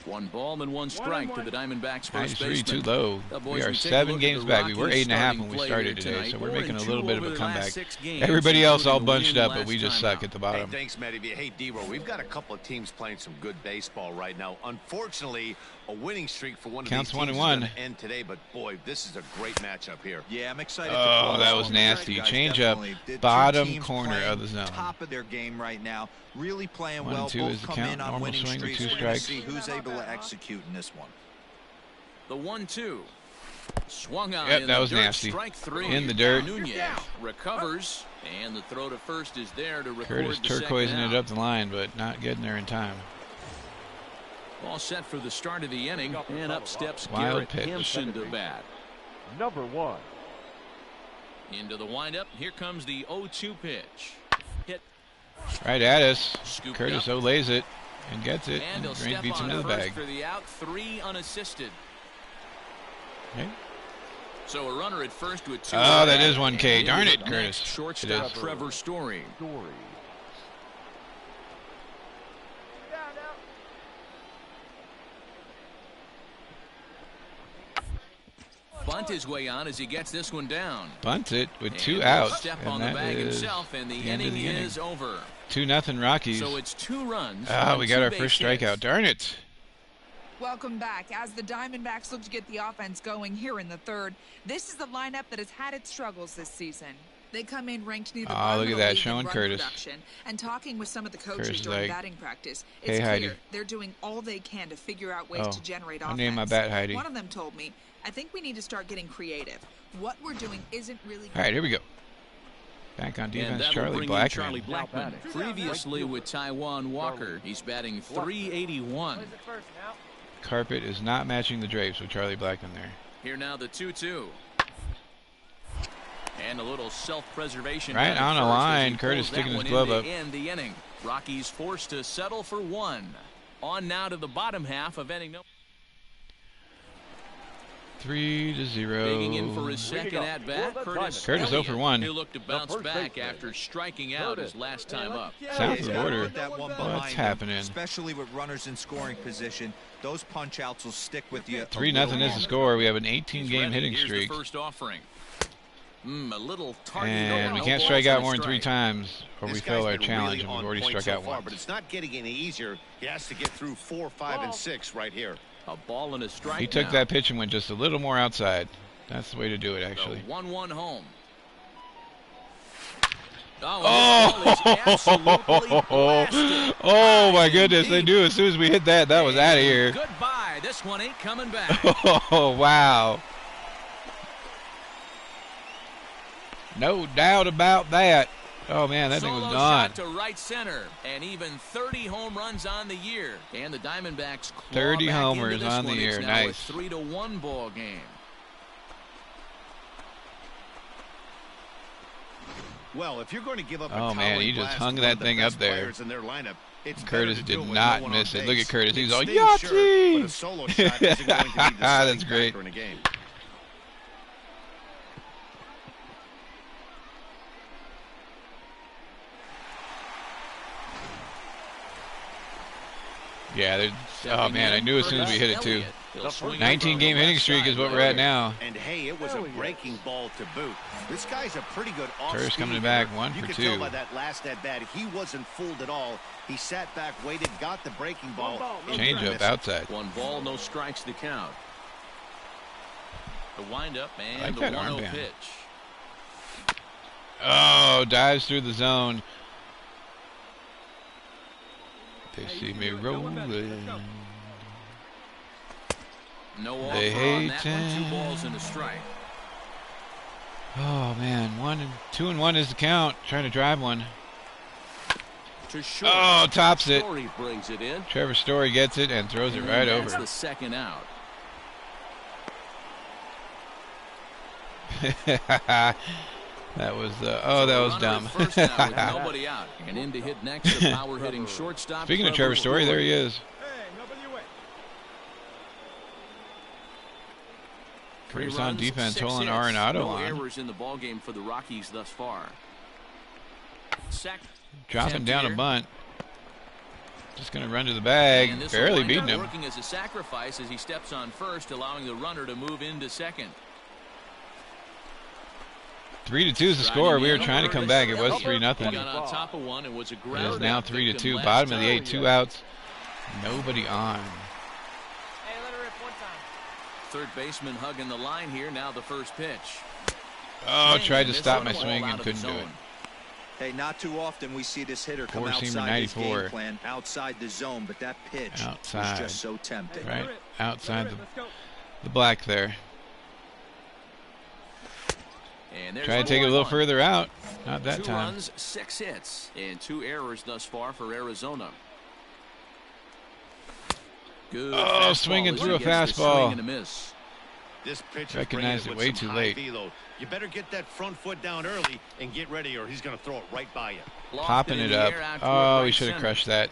1 ball and 1 strike to the Diamondbacks first 93 baseman. too low. We are 7 games back. We were 8.5 when we started today, so we're making a little bit of a comeback. Everybody else all bunched up, but we just suck at the bottom. Hey, thanks, Matty. Hey, D-Roll, we've got a couple of teams playing some good baseball right now. Unfortunately, a winning streak for one of Counts these teams 1-1. is going to end today, but boy, this is a great matchup here. Yeah, I'm excited. Oh, that was nasty. Change up, bottom corner of the zone. Top of their game right now, really playing well. 1-2 is the Both come count. in on Normal winning swing with streaks. 2 We're gonna strikes. see who's able to execute in this one. The 1-2 swung out. Yep, that was nasty. Strike 3 in the dirt. Nunez recovers, and the throw to first is there to record Curtis the second turquoising out. it up the line, but not getting there in time. All set for the start of the inning, and up steps Wild Garrett pitch. Hampson to bat. Number 1. Into the windup. Here comes the 0-2 pitch. Hit. Right at us. Scooped Curtis up. olays it and gets it. And And he'll Green step beats him on to the first bag. for the out. 3 unassisted. Okay. So a runner at first with 2. Oh, that is 1K. And Darn into it, the Curtis. next, It shortstop is. Trevor Story. Story. Bunt his way on as he gets this one down. Bunt it with And 2 he'll outs. Step on And the that bag is himself, and the the end of inning the inning. is over. 2-0 Rockies. So it's 2 runs. Ah, we got our 2 first base hits. strikeout. Darn it. Welcome back. As the Diamondbacks look to get the offense going here in the third, this is a lineup that has had its struggles this season. They come in ranked near the Oh, bottom look of at the that, league in showing run Curtis. production. And talking with some of the coaches Curtis is during like, batting practice, "Hey, it's Heidi." clear they're doing all they can to figure out ways Oh, to generate I offense. named my bat Heidi. One of them told me, "I think we need to start getting creative. What we're doing isn't really." All right, here we go. Back on And defense, that'll Charlie bring in Blackman. Charlie Blackman. Previously with Taiwan Walker, he's batting .381. Carpet is not matching the drapes with Charlie Blackman there. Here now the 2-2. And a little self-preservation. Right on the line, Curtis sticking his glove up. End the inning. Rockies forced to settle for one. On now to the bottom half of inning. 3-0. Digging in for his second at bat, Curtis 0 for 1. He looked to bounce back after striking out his last time up. South of the He's gotta border. put that one What's behind him, happening? especially with runners in scoring position. Those punch outs will stick with you. 3-0 is the score. We have an 18-game hitting Here's streak. The first offering. A little target. And we No can't balls strike and out a more than 3 strike. times, or we This fail guy's our been challenge, really and we've on already point struck so out far, once. but it's not getting any easier. He has to get through 4, 5, and 6 right here. A ball and a strike. He took now. that pitch and went just a little more outside. That's the way to do it, actually. The 1-1 home. Oh, Oh my goodness, they knew as soon as we hit that, that was out of here. Goodbye. This one ain't coming back. Oh, wow. No doubt about that. Oh, man, that thing was Solo gone. shot to right center, and even 30 home runs on the year. And the Diamondbacks claw 30 back homers into this on the one. year. It's now Nice. a 3-1 ball game. Well, if you're going to give up Oh, a man, he towering just blast hung to that one of the thing up best there. players in their lineup, it's Curtis better to do did with not no one miss on it. Look base. at Curtis. He's It all, stings, Yahtzee! sure, but a solo shot isn't going to be the deciding That's great. factor in a game. Yeah, oh, man, I knew as soon as we hit it, too. 19-game hitting streak is what we're at now. And hey, it was a breaking ball to boot. This guy's a pretty good Curtis off-speed coming back, hitter. 1 You for could 2. tell by that last at bat, he wasn't fooled at all. He sat back, waited, got the breaking ball. and Change didn't up miss it. outside. 1 ball, no strikes to count. The windup and I like the that 1-0 armband. pitch. Oh, dives through the zone. They see me rolling. No They offer on that hate one. 2 it. balls and a strike. Oh, man, 2-1 is the count. Trying to drive one. To short. Oh, tops it. Story brings it in. Trevor Story gets it and throws it right That's over. the second out. That was that was dumb. First now with nobody out. And in to hit next, the power hitting shortstop. Speaking of Trevor Story, there he is. Curtis on defense, holding Arenado no on. errors in the ball game for the Rockies thus far. Dropping down a bunt. Just going to run to the bag. And this will Barely wind beating up him. working as a sacrifice as he steps on first, allowing the runner to move into second. 3-2 is the score. We were trying to come back. It was 3-0. He got on top of one and was a It ground is now out victim 3-2. last Bottom of the time. 8, 2 outs. Nobody on. Hey, let her rip one time. Third baseman hugging the line here. Now the first pitch. Oh, Swing tried and to this stop one my ball swing out and of the couldn't do it. zone. Hey, not too often we see this hitter come Four-seamer outside his 94. game plan, outside the zone, but that pitch Outside. was just so tempting. Right outside the black there. And there's Try to take it a little 1-1. further out. Not that 2 time. runs, 6 hits, and 2 errors thus far for Arizona. Good Oh, fastball swinging as through he a gets the fastball. swing and a miss. This pitch is Recognized bringing it way with some too high late. velo. You better get that front foot down early and get ready, or he's going to throw it right by you. Popping Lofted it in the up. air out toward Oh, right we should have center. crushed that.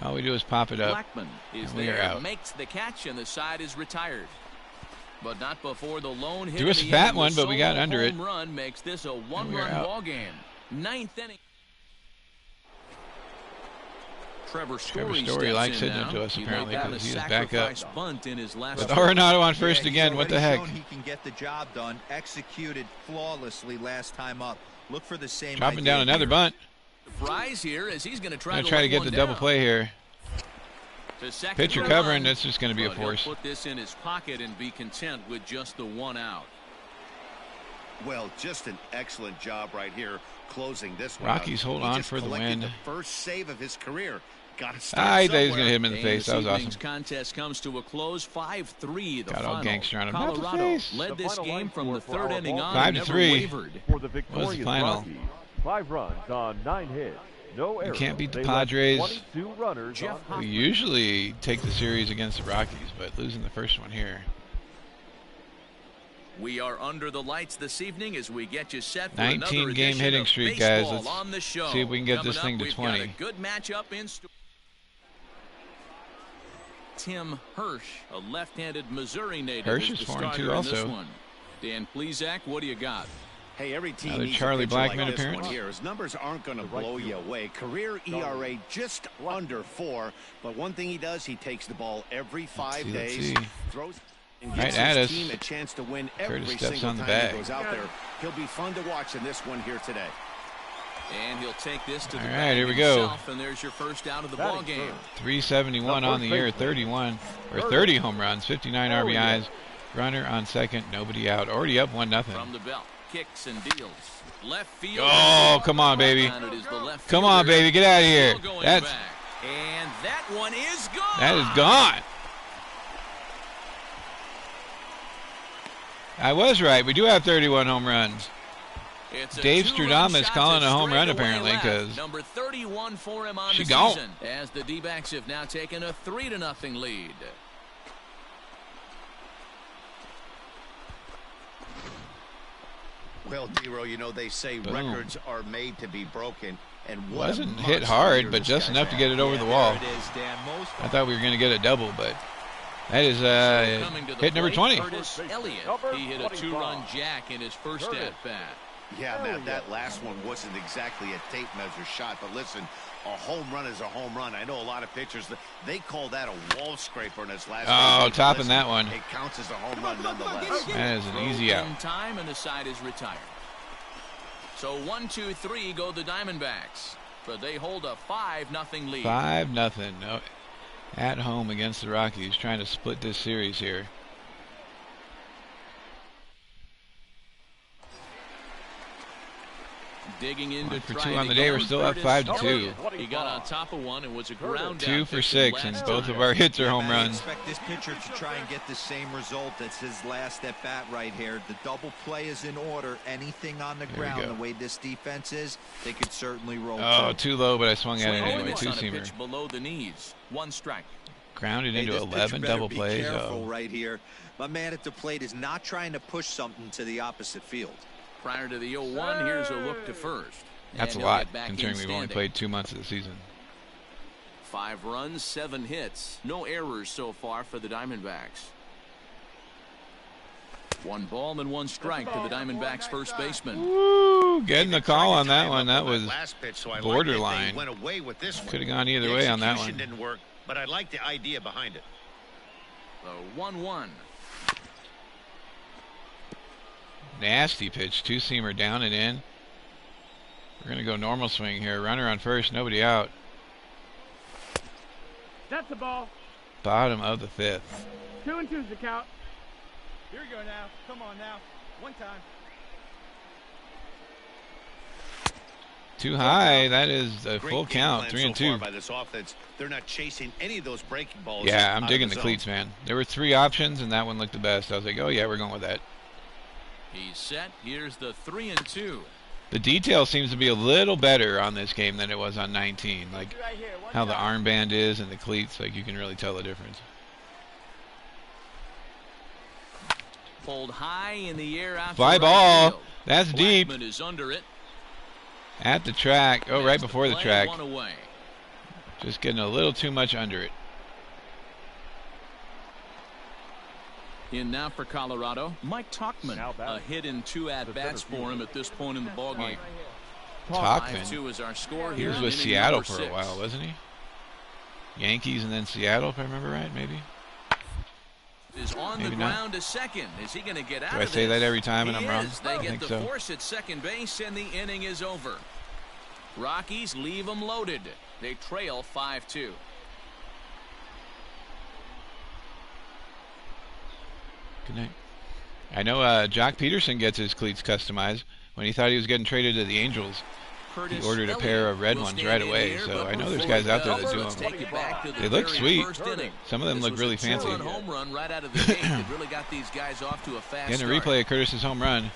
All we do is pop it up. Blackman is And we are there, out. makes the catch, and the side is retired. But not before the lone hit. Threw in us the a fat inning. one, The but we got solo under it. home run makes this a we're one-run out. ball game. 9th inning. Trevor Story likes steps in hitting it now. to us, He apparently, laid down 'cause a he is back up. sacrifice bunt in his last With start. Arenado on first Yeah, again. he's What the already heck? shown he can get the job done. Executed flawlessly last time up. Look for the same. Chopping idea down another here. bunt. Fries here as he's going to Gonna try to get the double play here. Pitcher Run. covering. That's just going to be a But he'll force. put this in his pocket and be content with just the 1 out. Well, just an excellent job right here closing this one Rockies out. hold He on just for the collected win. the first save of his career. Got to I start thought he was going to somewhere. hit him in the And face. this That was evening's awesome. contest comes to a close. 5-3 the Got all final. gangster on him. Not the Colorado face. led this game from the third our inning ball on game. and never 5-3. wavered. For the Was the victorious final. Rockies, 5 runs on 9 hits. No errors. can't beat the They left Padres. 22 runners Jeff on Hoffman. We usually take the series against the Rockies, but losing the first one here. We are under the lights this evening as we get you set for 19 another game edition hitting of streak, guys. baseball Let's on the show. see if we can get Coming this thing up, to we've 20. got a good matchup in store. Tim Hirsch, a left-handed Missouri native, Hirsch is is the 4-2 starter in this also. one. Dan Plesac, what do you got? Hey, every team Another needs Charlie a pitcher like Blackmon this appearance. one here. His numbers aren't going to blow you away. Career ERA just under 4. But one thing he does, he takes the ball every 5 let's days, see. throws, and Right gives at his us. team a chance to win Curtis every steps single on the time bag. he goes out there. He'll be fun to watch in this one here today. And he'll take this to the All bag right, here we go. himself, and there's your first out of the ball game. 371 on the year, 31 or 30 home runs, 59 RBIs. Runner on second, nobody out. Already up 1-0. From the belt, kicks and deals. Left field. Oh, come on, baby. And it is the left Come on, fielder baby, get out of here. still going That's back. And that one is gone. that is gone. I was right. We do have 31 home runs. It's a Dave two-run Stradamus shot calling to a home run straightaway apparently, left. 'cause number 31 for him on she the gone. season as the D-backs have now taken a 3-0 lead. Well, D-Row, you know, they say Boom. records are made to be broken. And what Wasn't a hit monster hard, year but this just guy's enough to had. get it over the wall. There it is, Dan. Most I thought we were going to get a double, but that is Coming to the hit number plate, 20. Curtis Elliott. He hit a 2-run jack in his first at-bat. Yeah, Matt, that last one wasn't exactly a tape measure shot, but listen, a home run is a home run. I know a lot of pitchers, they call that a wall scraper in his last Oh, game. topping Listen, that one. It counts as a home run nonetheless. That is an easy Throws out. in time, and the side is retired. So 1-2-3 go the Diamondbacks, but they hold a 5-0 lead. 5-0. No, at home against the Rockies, trying to split this series here. Digging in to 1 for try 2 it on the day. We're again. still up Curtis 5-2. Elliott. He got on top of one and was a ground 2 out for pitch 6, last and both time. of our hits are Yeah, home man, I runs. expect this pitcher to try and get the same result as his last at bat right here. The double play is in order. Anything on the we ground, go. the way this defense is, they could certainly roll. Oh, two. too low, but I swung at it Swing and anyway. miss on a Two-seamer. pitch below the knees. 1 strike. Grounded Hey, into this pitcher 11 better double be plays. Careful Oh. right here. My man at the plate is not trying to push something to the opposite field. Prior to the 0-1, here's a look to first. That's a And he'll lot, get back in considering we've only standing. played 2 months of the season. 5 runs, 7 hits. No errors so far for the Diamondbacks. 1 ball and 1 strike to the Diamondbacks first baseman. Woo! Getting the call on that Time one. up That was last pitch, so I borderline. Like it. They went away with this one. Could have gone either The way on that execution one. didn't work, but I like the idea behind it. The 1-1. Nasty pitch. Two-seamer down and in. We're going to go normal swing here. Runner on first, nobody out. That's the ball. Bottom of the 5th. 2-2's the count. Here we go now. Come on now. One time. Too high. That is a Great full game count. plan 3 and so far 2. by this offense. They're not chasing any of those breaking balls. Yeah, out I'm of digging the zone. cleats, man. There were 3 options, and that one looked the best. I was like, oh, yeah, we're going with that. He's set. Here's the 3-2. The detail seems to be a little better on this game than it was on 19. Like how the armband is and the cleats, like you can really tell the difference. Pulled high in the air out to Fly right ball. field. That's deep. Blackmon is under it. At the track. Oh, right Makes before the play, track. 1 away. Just getting a little too much under it. In now for Colorado, Mike Tauchman. Now A batting. hit in 2 at-bats for him at this point in the ballgame. Tauchman. 5-2 is our score He here. was in with inning Seattle number for a 6. while, wasn't he? Yankees and then Seattle, if I remember right, maybe. Is on Maybe the not. ground to second. Is he going to get out Do of I this? say that every time and He I'm wrong? is. They I get think the so. force at second base, and the inning is over. Rockies leave them loaded. They trail 5-2. Good night. I know Jock Peterson gets his cleats customized. When he thought he was getting traded to the Angels, he ordered a pair of red ones right away. So I know there's guys out there that do them. They look sweet. Some of them look really fancy. Home run right out of the gate that really got these guys off to a fast Getting a replay of Curtis's home run.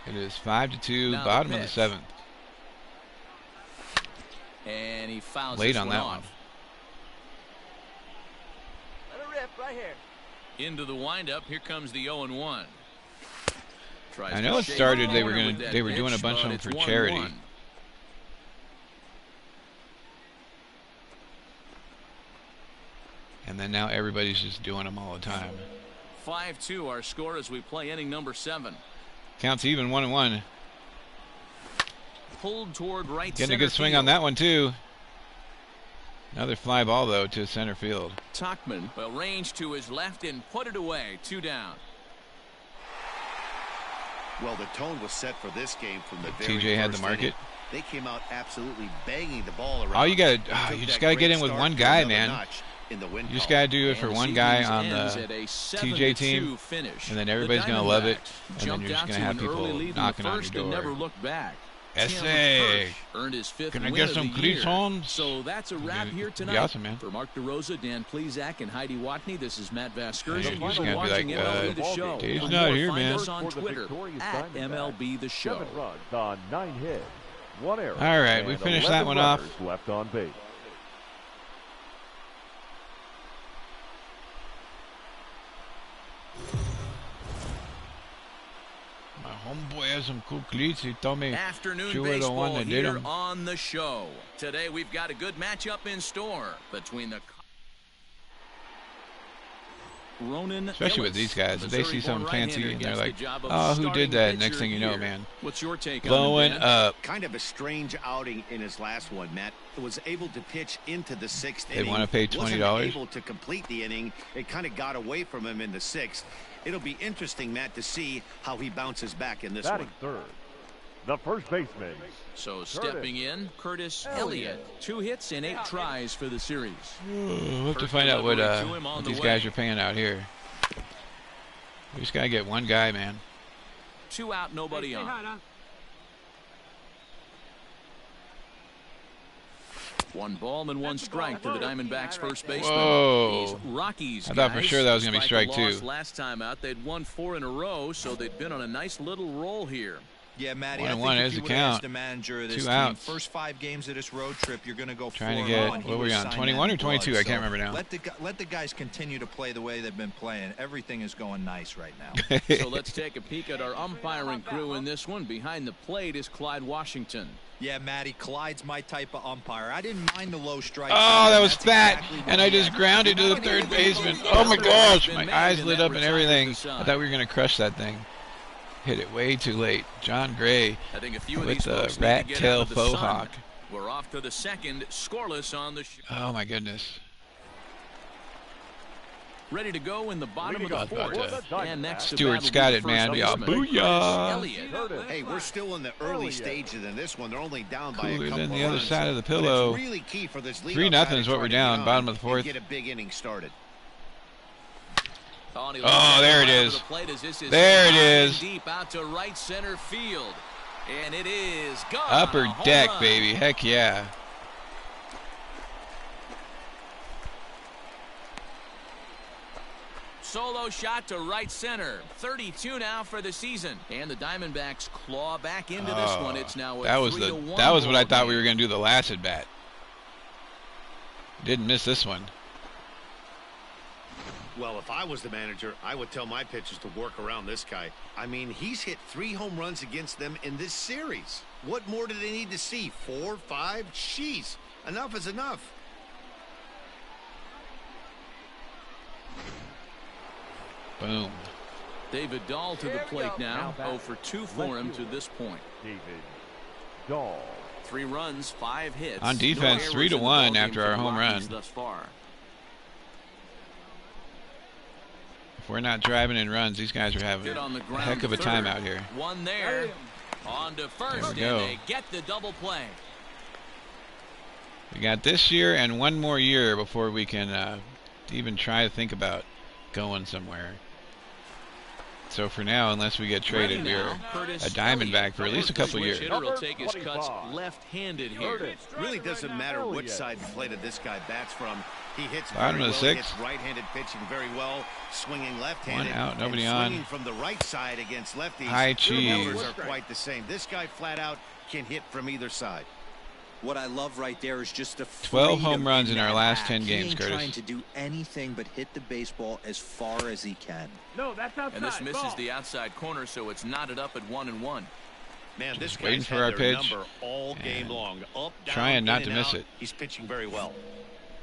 It is 5-2, bottom of the 7th. And he fouls late on that one. Let it rip right here. Into the windup. Here comes the 0-1. I know it started. They were doing a bunch of them for charity. And then now everybody's just doing them all the time. 5-2 our score as we play inning number 7. Counts even, 1-1. Pulled toward right. Getting a good swing on that one too. Another fly ball though to center field. Tuckman will range to his left and put it away. 2 down. Well, the tone was set for this game from the very TJ had the first market. inning. They came out absolutely banging the ball around. All you got, you just got to get in with one guy, man. In the win You just column. got to do it for one guy on the TJ team, and then everybody's going to love it, and then you're just going to have people knocking on your door. Never looked back. Essay. Earned his 5th Can I win get of some the year. cleats on? So that's a wrap here tonight. Be awesome, man. For Mark DeRosa, Dan Plezak, and Heidi Watney, this is Matt Vasquez. You're You've just been gonna be watching like, MLB The Show. Dave's For not more, here, find man. us on Twitter at MLB The Show. 7 runs on 9 hits, 1 error. All right, we and finished 11 that one off. runners left on base. My homeboy has some cool cleats. He told me Afternoon you were the one baseball that did here them. on the show. Today we've got a good matchup in store between the Ronan Especially with these guys. If they see something fancy and they're like, oh, who did that? Next thing you know, man. What's your take blowing on it, up. Kind of a strange outing in his last one, Matt. Was able to pitch into the 6th They inning. want to pay Wasn't $20. able to complete the inning. It kind of got away from him in the 6th. It'll be interesting, Matt, to see how he bounces back in this Batting one. third, the first baseman. So stepping in, Curtis Elliott. 2 hits and 8 tries for the series. We'll have to find out what these guys are paying out here. We just got to get one guy, man. 2 out, nobody on. 1 ball and 1 strike to the Diamondbacks first baseman. Whoa. These Rockies I thought for sure that was going to be strike 2. Last time out, they'd won 4 in a row, so they'd been on a nice little roll here. Yeah, Matty, 1-1 I is think the if you would count. ask the manager of this 2 team, outs. first 5 games of this road trip, you're going to go Trying 4-0. to get, and he what are we would on, sign 21 that or in 22? blood. I can't remember now. Let the guys continue to play the way they've been playing. Everything is going nice right now. So let's take a peek at our umpiring crew in this one. Behind the plate is Clyde Washington. Yeah, Matty, Clyde's my type of umpire. I didn't mind the low strike. Oh, that was That's fat, exactly what and I he just had. grounded to the third baseman. Oh my gosh, my eyes lit up and everything. I thought we were going to crush that thing. Hit it way too late. John Gray I think a few of with these the folks need to rat get tail out of the faux sun. hawk. We're off to the second, scoreless on the Oh my goodness. ready to go in the bottom of the Leading off fourth. about And next to Stuart battle Scott with it, the man. first Yeah, baseman, booyah. Elliott. Hey, we're still in the early stages in this one. They're only down by a Cooler couple than the of other runs. side of the But pillow. it's really key for this 3-0 leadoff is what we're batter to down, get bottom on of the fourth. and get a big inning started. Oh, there it is. There it is. Deep out to right center field. And it is gone. Upper Home deck, run. baby. Heck yeah. Solo shot to right center. 32 now for the season. And the Diamondbacks claw back into this one. It's now a That was 3-1 that was what I ball thought game. we were going to do the last at bat. Didn't miss this one. Well, if I was the manager, I would tell my pitchers to work around this guy. I mean, he's hit 3 home runs against them in this series. What more do they need to see? 4, 5? Jeez, enough is enough. Boom. David Dahl to the plate now. 0 for 2 for him to this point. David Dahl. 3 runs, 5 hits. On defense, No 3-1 errors in the ballgame after for our the home Rockies run. thus far. If we're not driving in runs, these guys are having Hit on the a ground heck of a to time third. out here. One there. On to first, There and we go. they get the double play. We got this year and one more year before we can even try to think about going somewhere. So for now, unless we get traded, we're a Diamondback for at least a couple years. Hitter will take his cuts left-handed here. Really doesn't matter which side of the plate of this guy bats from. He hits Bottom very of the well, sixth. hits right-handed pitching very well, swinging left-handed. One out, nobody and on. swinging from the right side against lefties. High Their numbers cheese. are quite the same. This guy flat out can hit from either side. What I love right there is just the 12 home freedom runs in that our last bat. 10 He games, ain't Curtis. trying to do anything but hit the baseball as far as he can. No, that's outside. And this misses Ball. the outside corner, so it's knotted up at 1-1. Man, this Just waiting guy's for had our their pitch number all game long. Up, down, trying not in to and miss out. it. He's pitching very well.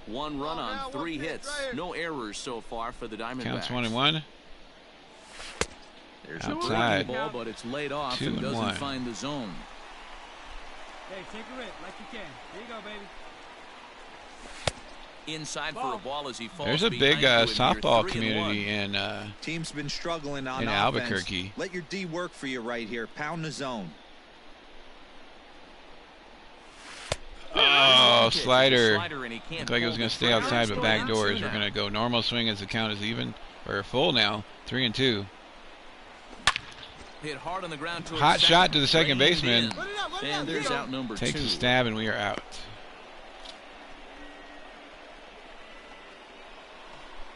1 run on 3 hits. No errors so far for the Diamondbacks. Counts 1-1. There's Outside. a breaking ball, but it's laid off 2 and and doesn't 1. find the zone. Hey, take a rip like you can. There you go, baby. Inside for a ball as he falls. There's a big softball community in Team's been struggling on in offense. Albuquerque. Let your D work for you right here. Pound the zone. Oh, slider. And he can't Looked like it was pull going the to stay outside, but trigger. back Down doors. 2 We're now. going to go normal swing as the count is even, or full now. 3-2. Hit hard on the ground towards Hot second. shot to the second Reined baseman. in. And there's out number 2. Takes a stab, and we are out.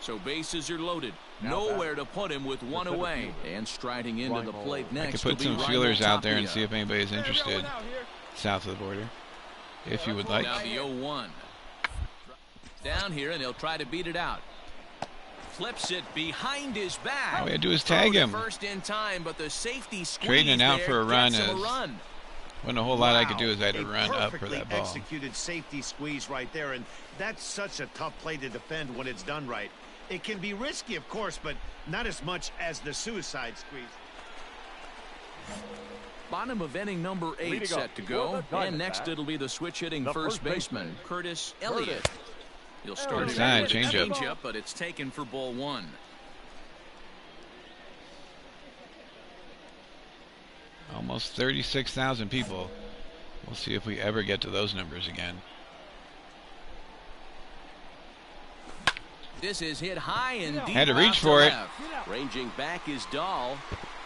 So bases are loaded. Nowhere to put him with 1 away. And striding into the plate I next could put will some be feelers Ryan out there and Tapia. see if anybody's interested south of the border, if you would like. Now the 0-1. Down here, and he'll try to beat it out. Flips it behind his back. All we had to do is tag Throw to him. First in time, but the safety squeeze Trading it out there for a run gets him is- a run. Wasn't a whole lot I could do, as I had to A run up for perfectly that ball. executed safety squeeze right there, and that's such a tough play to defend when it's done right. It can be risky, of course, but not as much as the suicide squeeze. Bottom of inning number 8 set to go. And next it'll be the switch-hitting first baseman, Curtis Elliott. He'll start it Inside, with a changeup. changeup, but it's taken for ball 1. Almost 36,000 people. We'll see if we ever get to those numbers again. This is hit high and deep. Had to reach out for it. left. Ranging back is Dahl.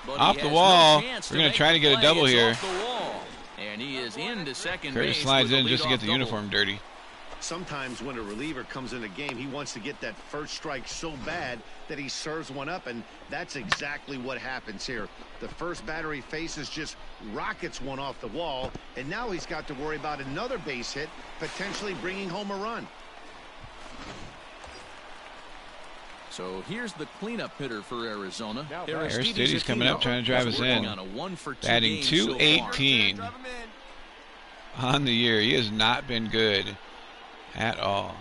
But Off he the has wall. No chance We're gonna make try to the get a play. double It's here. off the wall. And he is into second Curtis base slides with a in just to get leadoff the double. uniform dirty. Sometimes when a reliever comes in a game, he wants to get that first strike so bad that he serves one up, and that's exactly what happens here. The first batter he faces just rockets one off the wall, and now he's got to worry about another base hit, potentially bringing home a run. So here's the cleanup hitter for Arizona. Aristides coming up, trying to drive us in. Batting .218 on the year. He has not been good at all.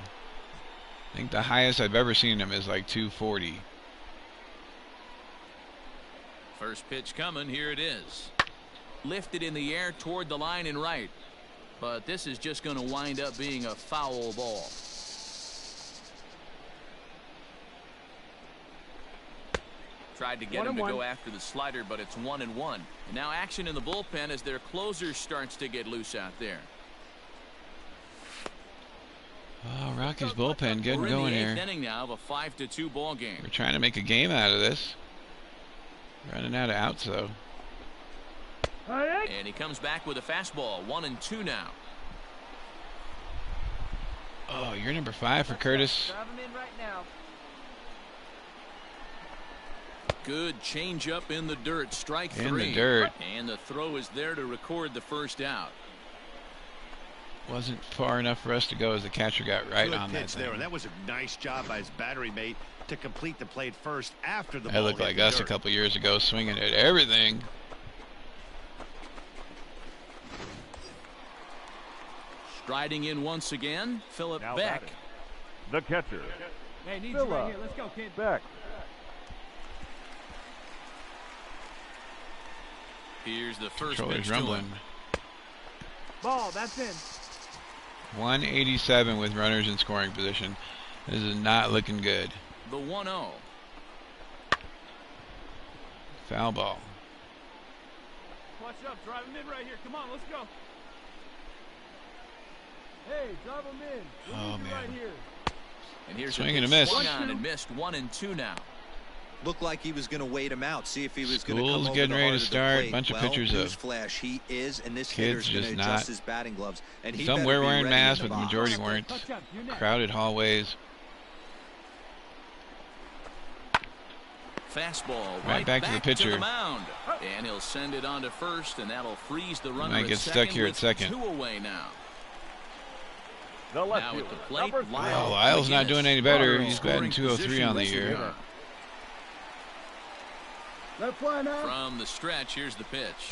I think the highest I've ever seen him is like .240. First pitch coming. Here it is. Lifted in the air toward the line and right. But this is just going to wind up being a foul ball. Tried to get him to go after the slider, but it's 1-1. And now action in the bullpen as their closer starts to get loose out there. Oh, Rocky's bullpen getting We're in going the here. 8th inning now of a 5-2 ball game. We're trying to make a game out of this. Running out of outs, though. And he comes back with a fastball. 1-2 now. Oh, you're number 5 for Curtis. Drive him in right now. Good changeup in the dirt. Strike 3. In the dirt. And the throw is there to record the first out. Wasn't far enough for us to go as the catcher got right Good on that pitch there, thing. and that was a nice job by his battery mate to complete the play first after the That ball looked hit like the us a dirt. couple years ago, swinging at everything. Striding in once again, Philip Now Beck. batting, the catcher, Hey, need you right here. Let's go, kid. Beck. Here's the first Controller's pitch to rumbling. him. Ball, that's in. 187 with runners in scoring position. This is not looking good. The 1-0. Foul ball. Clutch up, drive him in right here. Come on, let's go. Hey, Hey, drive him in. Oh, Right man. here. And here's Swing a and a pitch miss. swung on and missed. 1-2 now. Looked like he was going to wait him out, see if he was going to School's come over getting the ready heart to of the start. plate. Bunch of Well, pictures of newsflash, he is, and this kids hitter's going just to not. adjust his batting gloves. And he Some better were be wearing ready in masks, the but the box. majority weren't. Crowded hallways. Fastball Right back to the pitcher. to the mound. And he'll send it on to first, and that'll freeze the runner Might at get stuck here at second. 2 away now. The left Now field. at the plate, Oh, Lyle's not doing any better. He's batting Scoring 203 on the position year. runner. Let fly now. From the stretch, here's the pitch.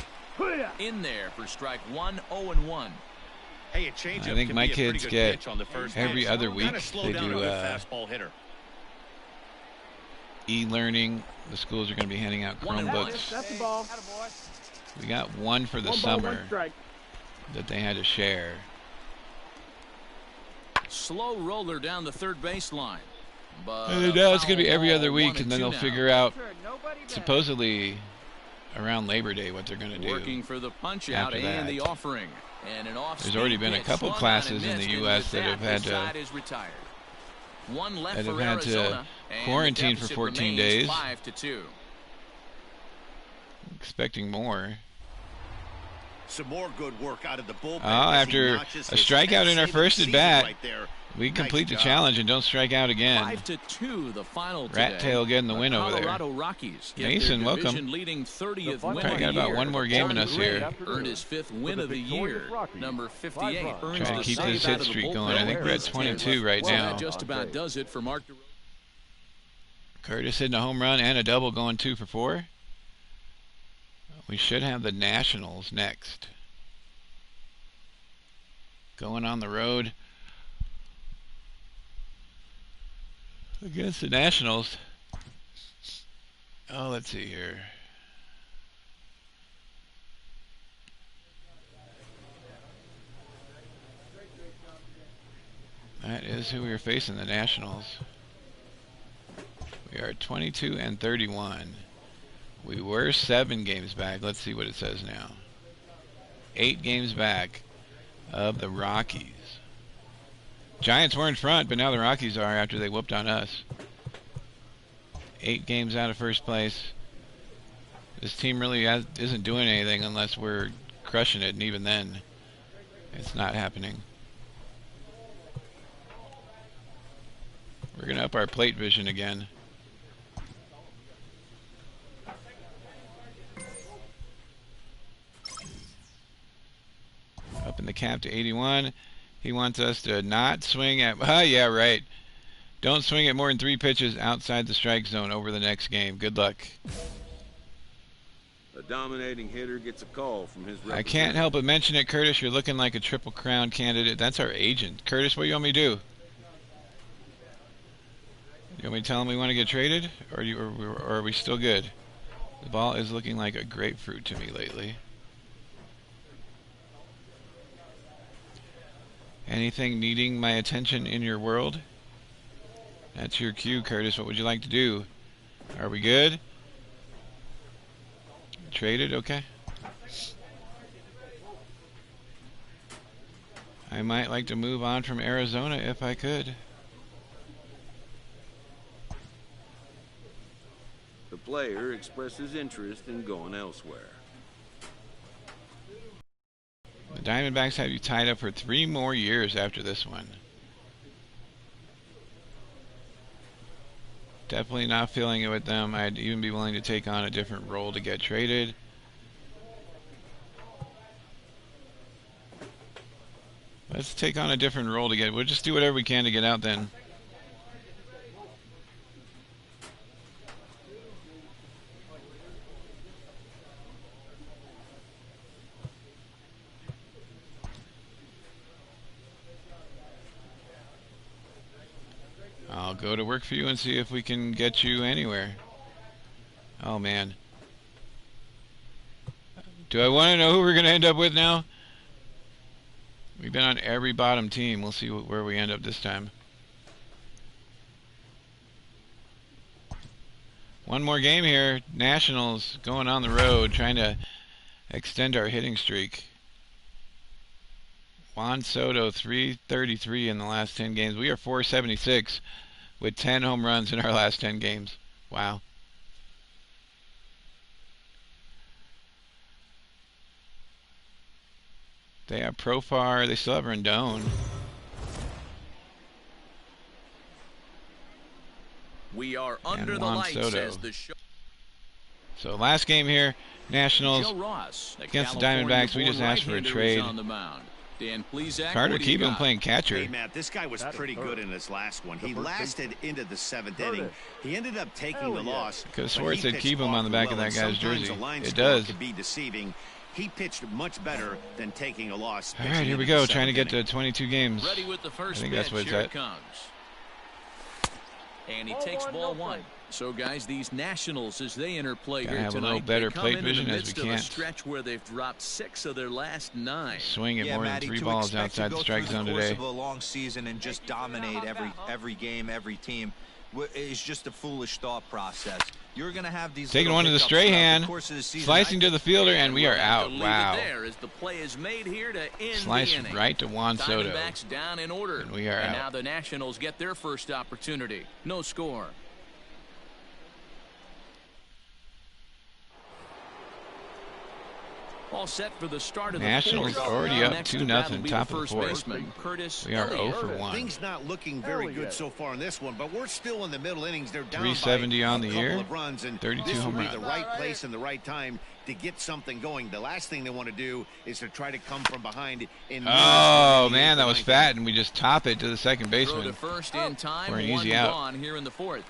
In there for strike 1, 0-1. Hey, a changeup I think can my be a pretty kids good get pitch on the first every pitch. other week Kinda slow they down do a good fastball hitter. e-learning. The schools are going to be handing out 1-1. Chromebooks. That's the ball. We got one for the One ball, summer one strike. that they had to share. Slow roller down the third baseline. But And it's going to be every other week, and then they'll 1-2 now. figure out supposedly around Labor Day what they're going to do. Working for the punch out after and that. the offering. And an off There's already been a couple classes in the U.S. that have had to One left that have for had to Arizona, and quarantine the for deficit 14 remains days. 5-2. Expecting more. Some more good work out of the bullpen. Oh, as he after notches a his strikeout 10th in our save of first the at season bat, right there. we complete the job. challenge and don't strike out again. 5-2 the final Rat today. tail getting the win over there. Colorado Rockies get Mason, their welcome. division-leading 30th win Probably of the got about year. one more game in us here. Earned his 5th win of the year. Number 58 earns Trying to the keep save this out hit of the streak bullpen. going. I think we're at 22 right So now. that just about does it for Mark. Curtis hitting a home run and a double, going 2 for 4. We should have the Nationals next. Going on the road against the Nationals. Oh, let's see here. That is who we are facing, the Nationals. We are 22-31. We were 7 games back. Let's see what it says now. 8 games back of the Rockies. Giants were in front, but now the Rockies are after they whooped on us. 8 games out of first place. This team really isn't doing anything unless we're crushing it, and even then, it's not happening. We're going to up our plate vision again. Up in the cap to 81. He wants us to not swing at... yeah, right. Don't swing at more than 3 pitches outside the strike zone over the next game. Good luck. A dominating hitter gets a call from his I can't help but mention it, Curtis. You're looking like a Triple Crown candidate. That's our agent. Curtis, what do you want me to do? You want me to tell him we want to get traded? Or are we still good? The ball is looking like a grapefruit to me lately. Anything needing my attention in your world? That's your cue, Curtis. What would you like to do? Are we good? Traded? Okay. I might like to move on from Arizona if I could. The player expresses interest in going elsewhere. The Diamondbacks have you tied up for 3 more years after this one. Definitely not feeling it with them. I'd even be willing to take on a different role to get traded. Let's take on a different role to get... We'll just do whatever we can to get out then. I'll go to work for you and see if we can get you anywhere. Oh, man. Do I want to know who we're going to end up with now? We've been on every bottom team. We'll see where we end up this time. One more game here. Nationals going on the road, trying to extend our hitting streak. Juan Soto, 333 in the last 10 games. We are 476 with 10 home runs in our last 10 games. Wow. They have Profar. They still have Rendon. We are under the lights as the show. So last game here, Nationals Joe Ross, against the Diamondbacks. We just asked for a trade. On the mound. Dan Plesac, Carter Keegan playing catcher. Hey, Matt, this guy was pretty good in his last one. He lasted into the 7th inning. He ended up taking the loss. Could have swore it said keep him on the back of that guy's jersey. It does. Could be deceiving. He pitched much better than taking a loss. All right, here we go. Trying to get to 22 games. Ready with the first I think that's what it's at. And he takes ball one. So, guys, these Nationals, as they enter play here have tonight, a little better they come plate in vision the as we midst of can. a stretch where they've dropped 6 of their last 9. Swinging more Matty, than 3 balls outside the strike zone today. Of a long season and just dominate every game, every team. It's just a foolish thought process. You're going to have these taking one to the Strahan, slicing to the fielder, and we are out. Wow. As the play is made here to end Slice the inning. right to Juan Soto. Diamondbacks down in order. And we are out. Now the Nationals get their first opportunity. No score. All set for the start of Nationals the already up 2-0, top of the fourth. Baseman, Curtis We are Elliott. 0 for 1. Things not looking very good so far in this one, but we're still in the middle innings. They're down 370 by on the a couple year, of runs, and 32 this home will be runs. the right place and the right time to get something going. The last thing they want to do is to try to come from behind. Oh man, that was fat, and we just top it to the second Throw baseman to first in time. for an One easy out. gone here in the 4th.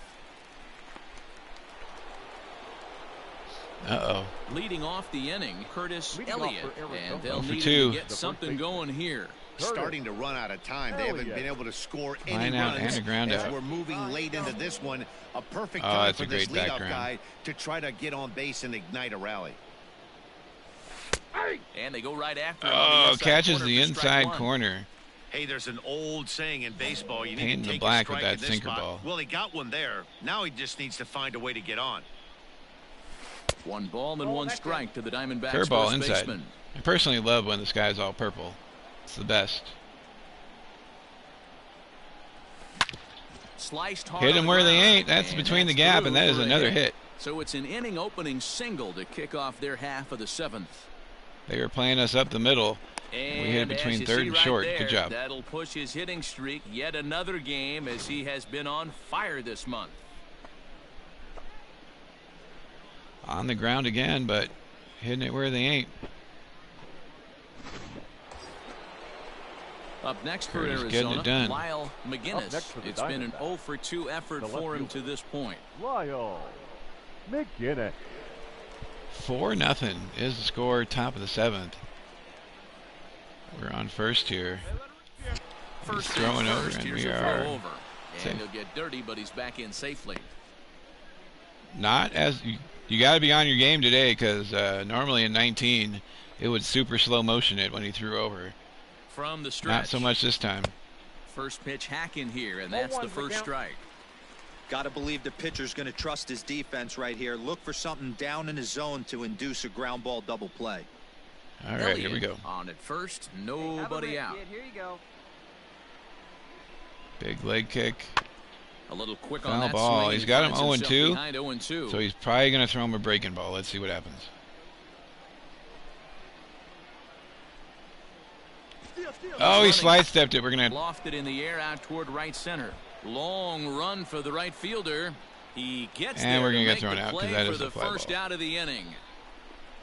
Uh-oh. Leading off the inning, Curtis Elliott, and they'll 0 for need 2. to get something going here. Starting to run out of time. They haven't been able to score any Line out runs and a ground as out. we're moving late into this one. A perfect Oh, time that's for a this great leadoff background. guy to try to get on base and ignite a rally. And they go right after him. Oh, catches corner the for strike inside one. corner. Hey, there's an old saying in baseball, you need Painting to the take black a with strike that in this sinker spot. ball. Well, he got one there. Now he just needs to find a way to get on. 1 ball and 1 strike to the Diamondbacks Curveball first inside. baseman. I personally love when the sky's all purple. It's the best. Sliced hard Hit on them the where they ground, ain't. That's between the gap, and that is for a another hit. So it's an inning opening single to kick off their half of the 7th. They were playing us up the middle. And we hit it between as you third see and right short. there, Good job. That'll push his hitting streak yet another game as he has been on fire this month. On the ground again, but hitting it where they ain't. Up next for Curtis Arizona, getting it done. Lyle McGinnis. It's been an 0 for 2 effort for him to this point. Lyle McGinnis. 4-0 is the score, top of the 7th. We're on first here. First He's throwing and over, first, and here's we a throw are over. safe. And he'll get dirty, but he's back in safely. Not as you got to be on your game today, because normally in 19 it would super slow motion it when he threw over. From the stretch. Not so much this time. First pitch hack in here, and that's the first strike. Got to believe the pitcher's going to trust his defense right here. Look for something down in his zone to induce a ground ball double play. All right, here we go. On at first, nobody out. Here you go. Big leg kick. A little quick on Foul that ball. swing. He's got him Finds himself 0-2. behind 0-2. So he's probably going to throw him a breaking ball. Let's see what happens. Oh, he slide stepped it. We're going to lofted in the air out toward right center. Long run for the right fielder. He gets And there we're to gonna get make thrown the out, 'cause play that for is a the fly first ball. out of the inning.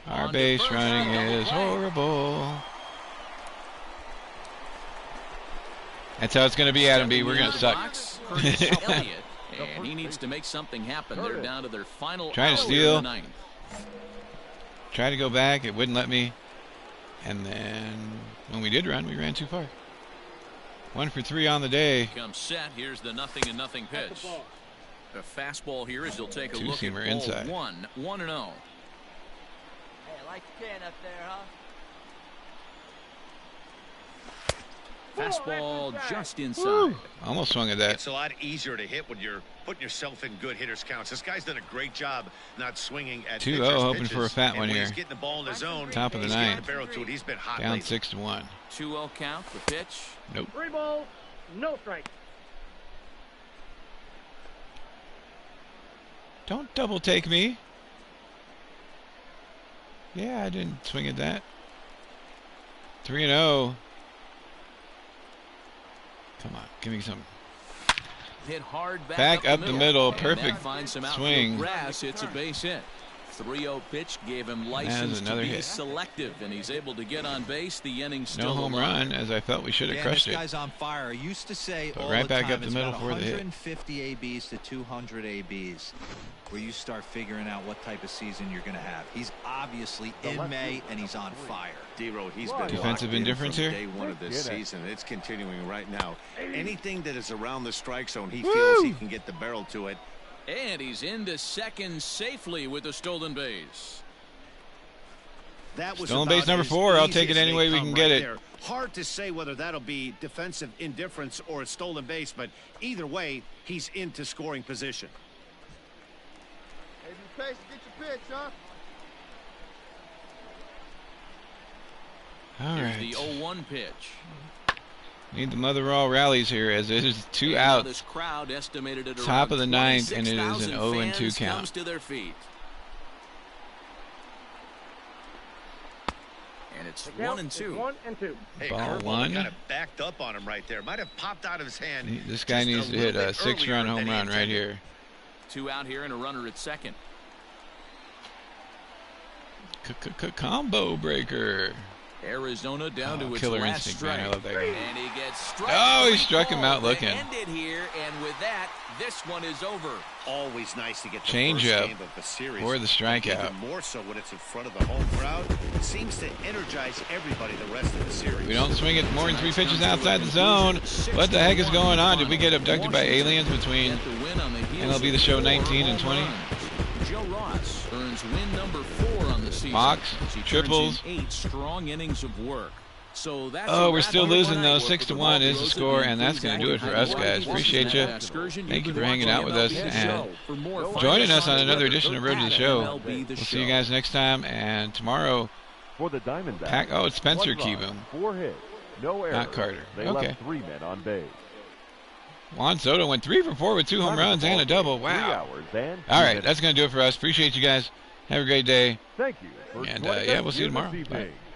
Our On to base first, running double is play. horrible. That's how it's going to be, Adam B. We're going to suck. Curtis Elliott, and he needs to make something happen. They're down to their final Trying to hour steal. in the ninth. Tried to go back. It wouldn't let me. And then when we did run, we ran too far. 1 for 3 on the day. Comes set. Here's the 0-0 pitch. A fastball here as he'll take a look at Two-seamer ball inside. 1-0. Hey, I like the can up there, huh? Fastball just inside. Woo. Almost swung at that. It's a lot easier to hit when you're putting yourself in good hitters counts. This guy's done a great job not swinging at 2-0, pitchers' hoping pitches. for a fat one when here. He's getting the ball in the zone. Top of the he's getting ninth. the barrel to it. He's been hot Down lately. 6-1. 2-0 count. The pitch. Nope. 3 balls, no strikes. Don't double take me. Yeah, I didn't swing at that. 3-0. Come on, give me some. Hit hard Back up the middle. And Perfect that finds some swing. outfield grass. It's a base hit. 3-0 pitch gave him license to another be hit. selective, and he's able to get on base. The inning No still home alive. run, as I felt we should have Man, crushed this it. guy's on fire. I used to say But all right the back time, up the it's middle about for the hit. 150 ABs to 200 ABs, where you start figuring out what type of season you're going to have. He's obviously in May, and he's on fire. D-Road, he's been Defensive locked in indifference from here? day one of this season. It's continuing right now. Anything that is around the strike zone, he Woo! feels he can get the barrel to it. And he's into second safely with the stolen base. That was Stolen about base number as 4. I'll easy take it as they any way we come can get right it. there. Hard to say whether that'll be defensive indifference or a stolen base, but either way, he's into scoring position. Hey, be patient, get your pitch, huh? All Here's right. the 0-1 pitch. Need the mother of all rallies here, as it is 2 And now outs. This crowd estimated at Top around of the ninth, and it is an 26,000 0-2 fans count. comes to their feet. And it's 1-2. 1-2. Hey, Ball curveball one. kind of backed up on him right there. Might have popped out of his hand. This guy just needs to little hit a bit 6-run earlier home than he run right intended. here. 2 out here and a runner at second. Combo breaker. Arizona down to its Killer last instinct, strike. man. I love that guy. And he gets struck. Oh, he struck him out To looking. end it here, and with that, this one is over. Always nice to get the Change first up game of the series. or the strikeout. Even more so when it's in front of the home crowd. It seems to energize everybody the rest of the series. We don't swing it more than 3 pitches outside the zone. What the heck is going on? Did we get abducted by aliens between MLB The Show 19 and 20? Joe Ross earns win number 4 on the season. Box, as he turns triples. in 8 strong innings of work. So that's Oh, a we're wrap still on losing the though. night. 6-1 is the score, and that's going to do it for us, guys. Appreciate you. Thank you for hanging out with us and joining us on another edition of Road to the Show. We'll see you guys next time, and tomorrow. For the Diamondbacks, Oh, it's Spencer 1 run, Keeboom. 4 hits, no errors. Not Carter. They Okay. left 3 men on base. Juan Soto went 3 for 4 with 2 home runs and a double. 3 Wow. hours and 2 All right, minutes. that's going to do it for us. Appreciate you guys. Have a great day. Thank you for And, joining yeah, us we'll see you here this tomorrow. evening. Bye.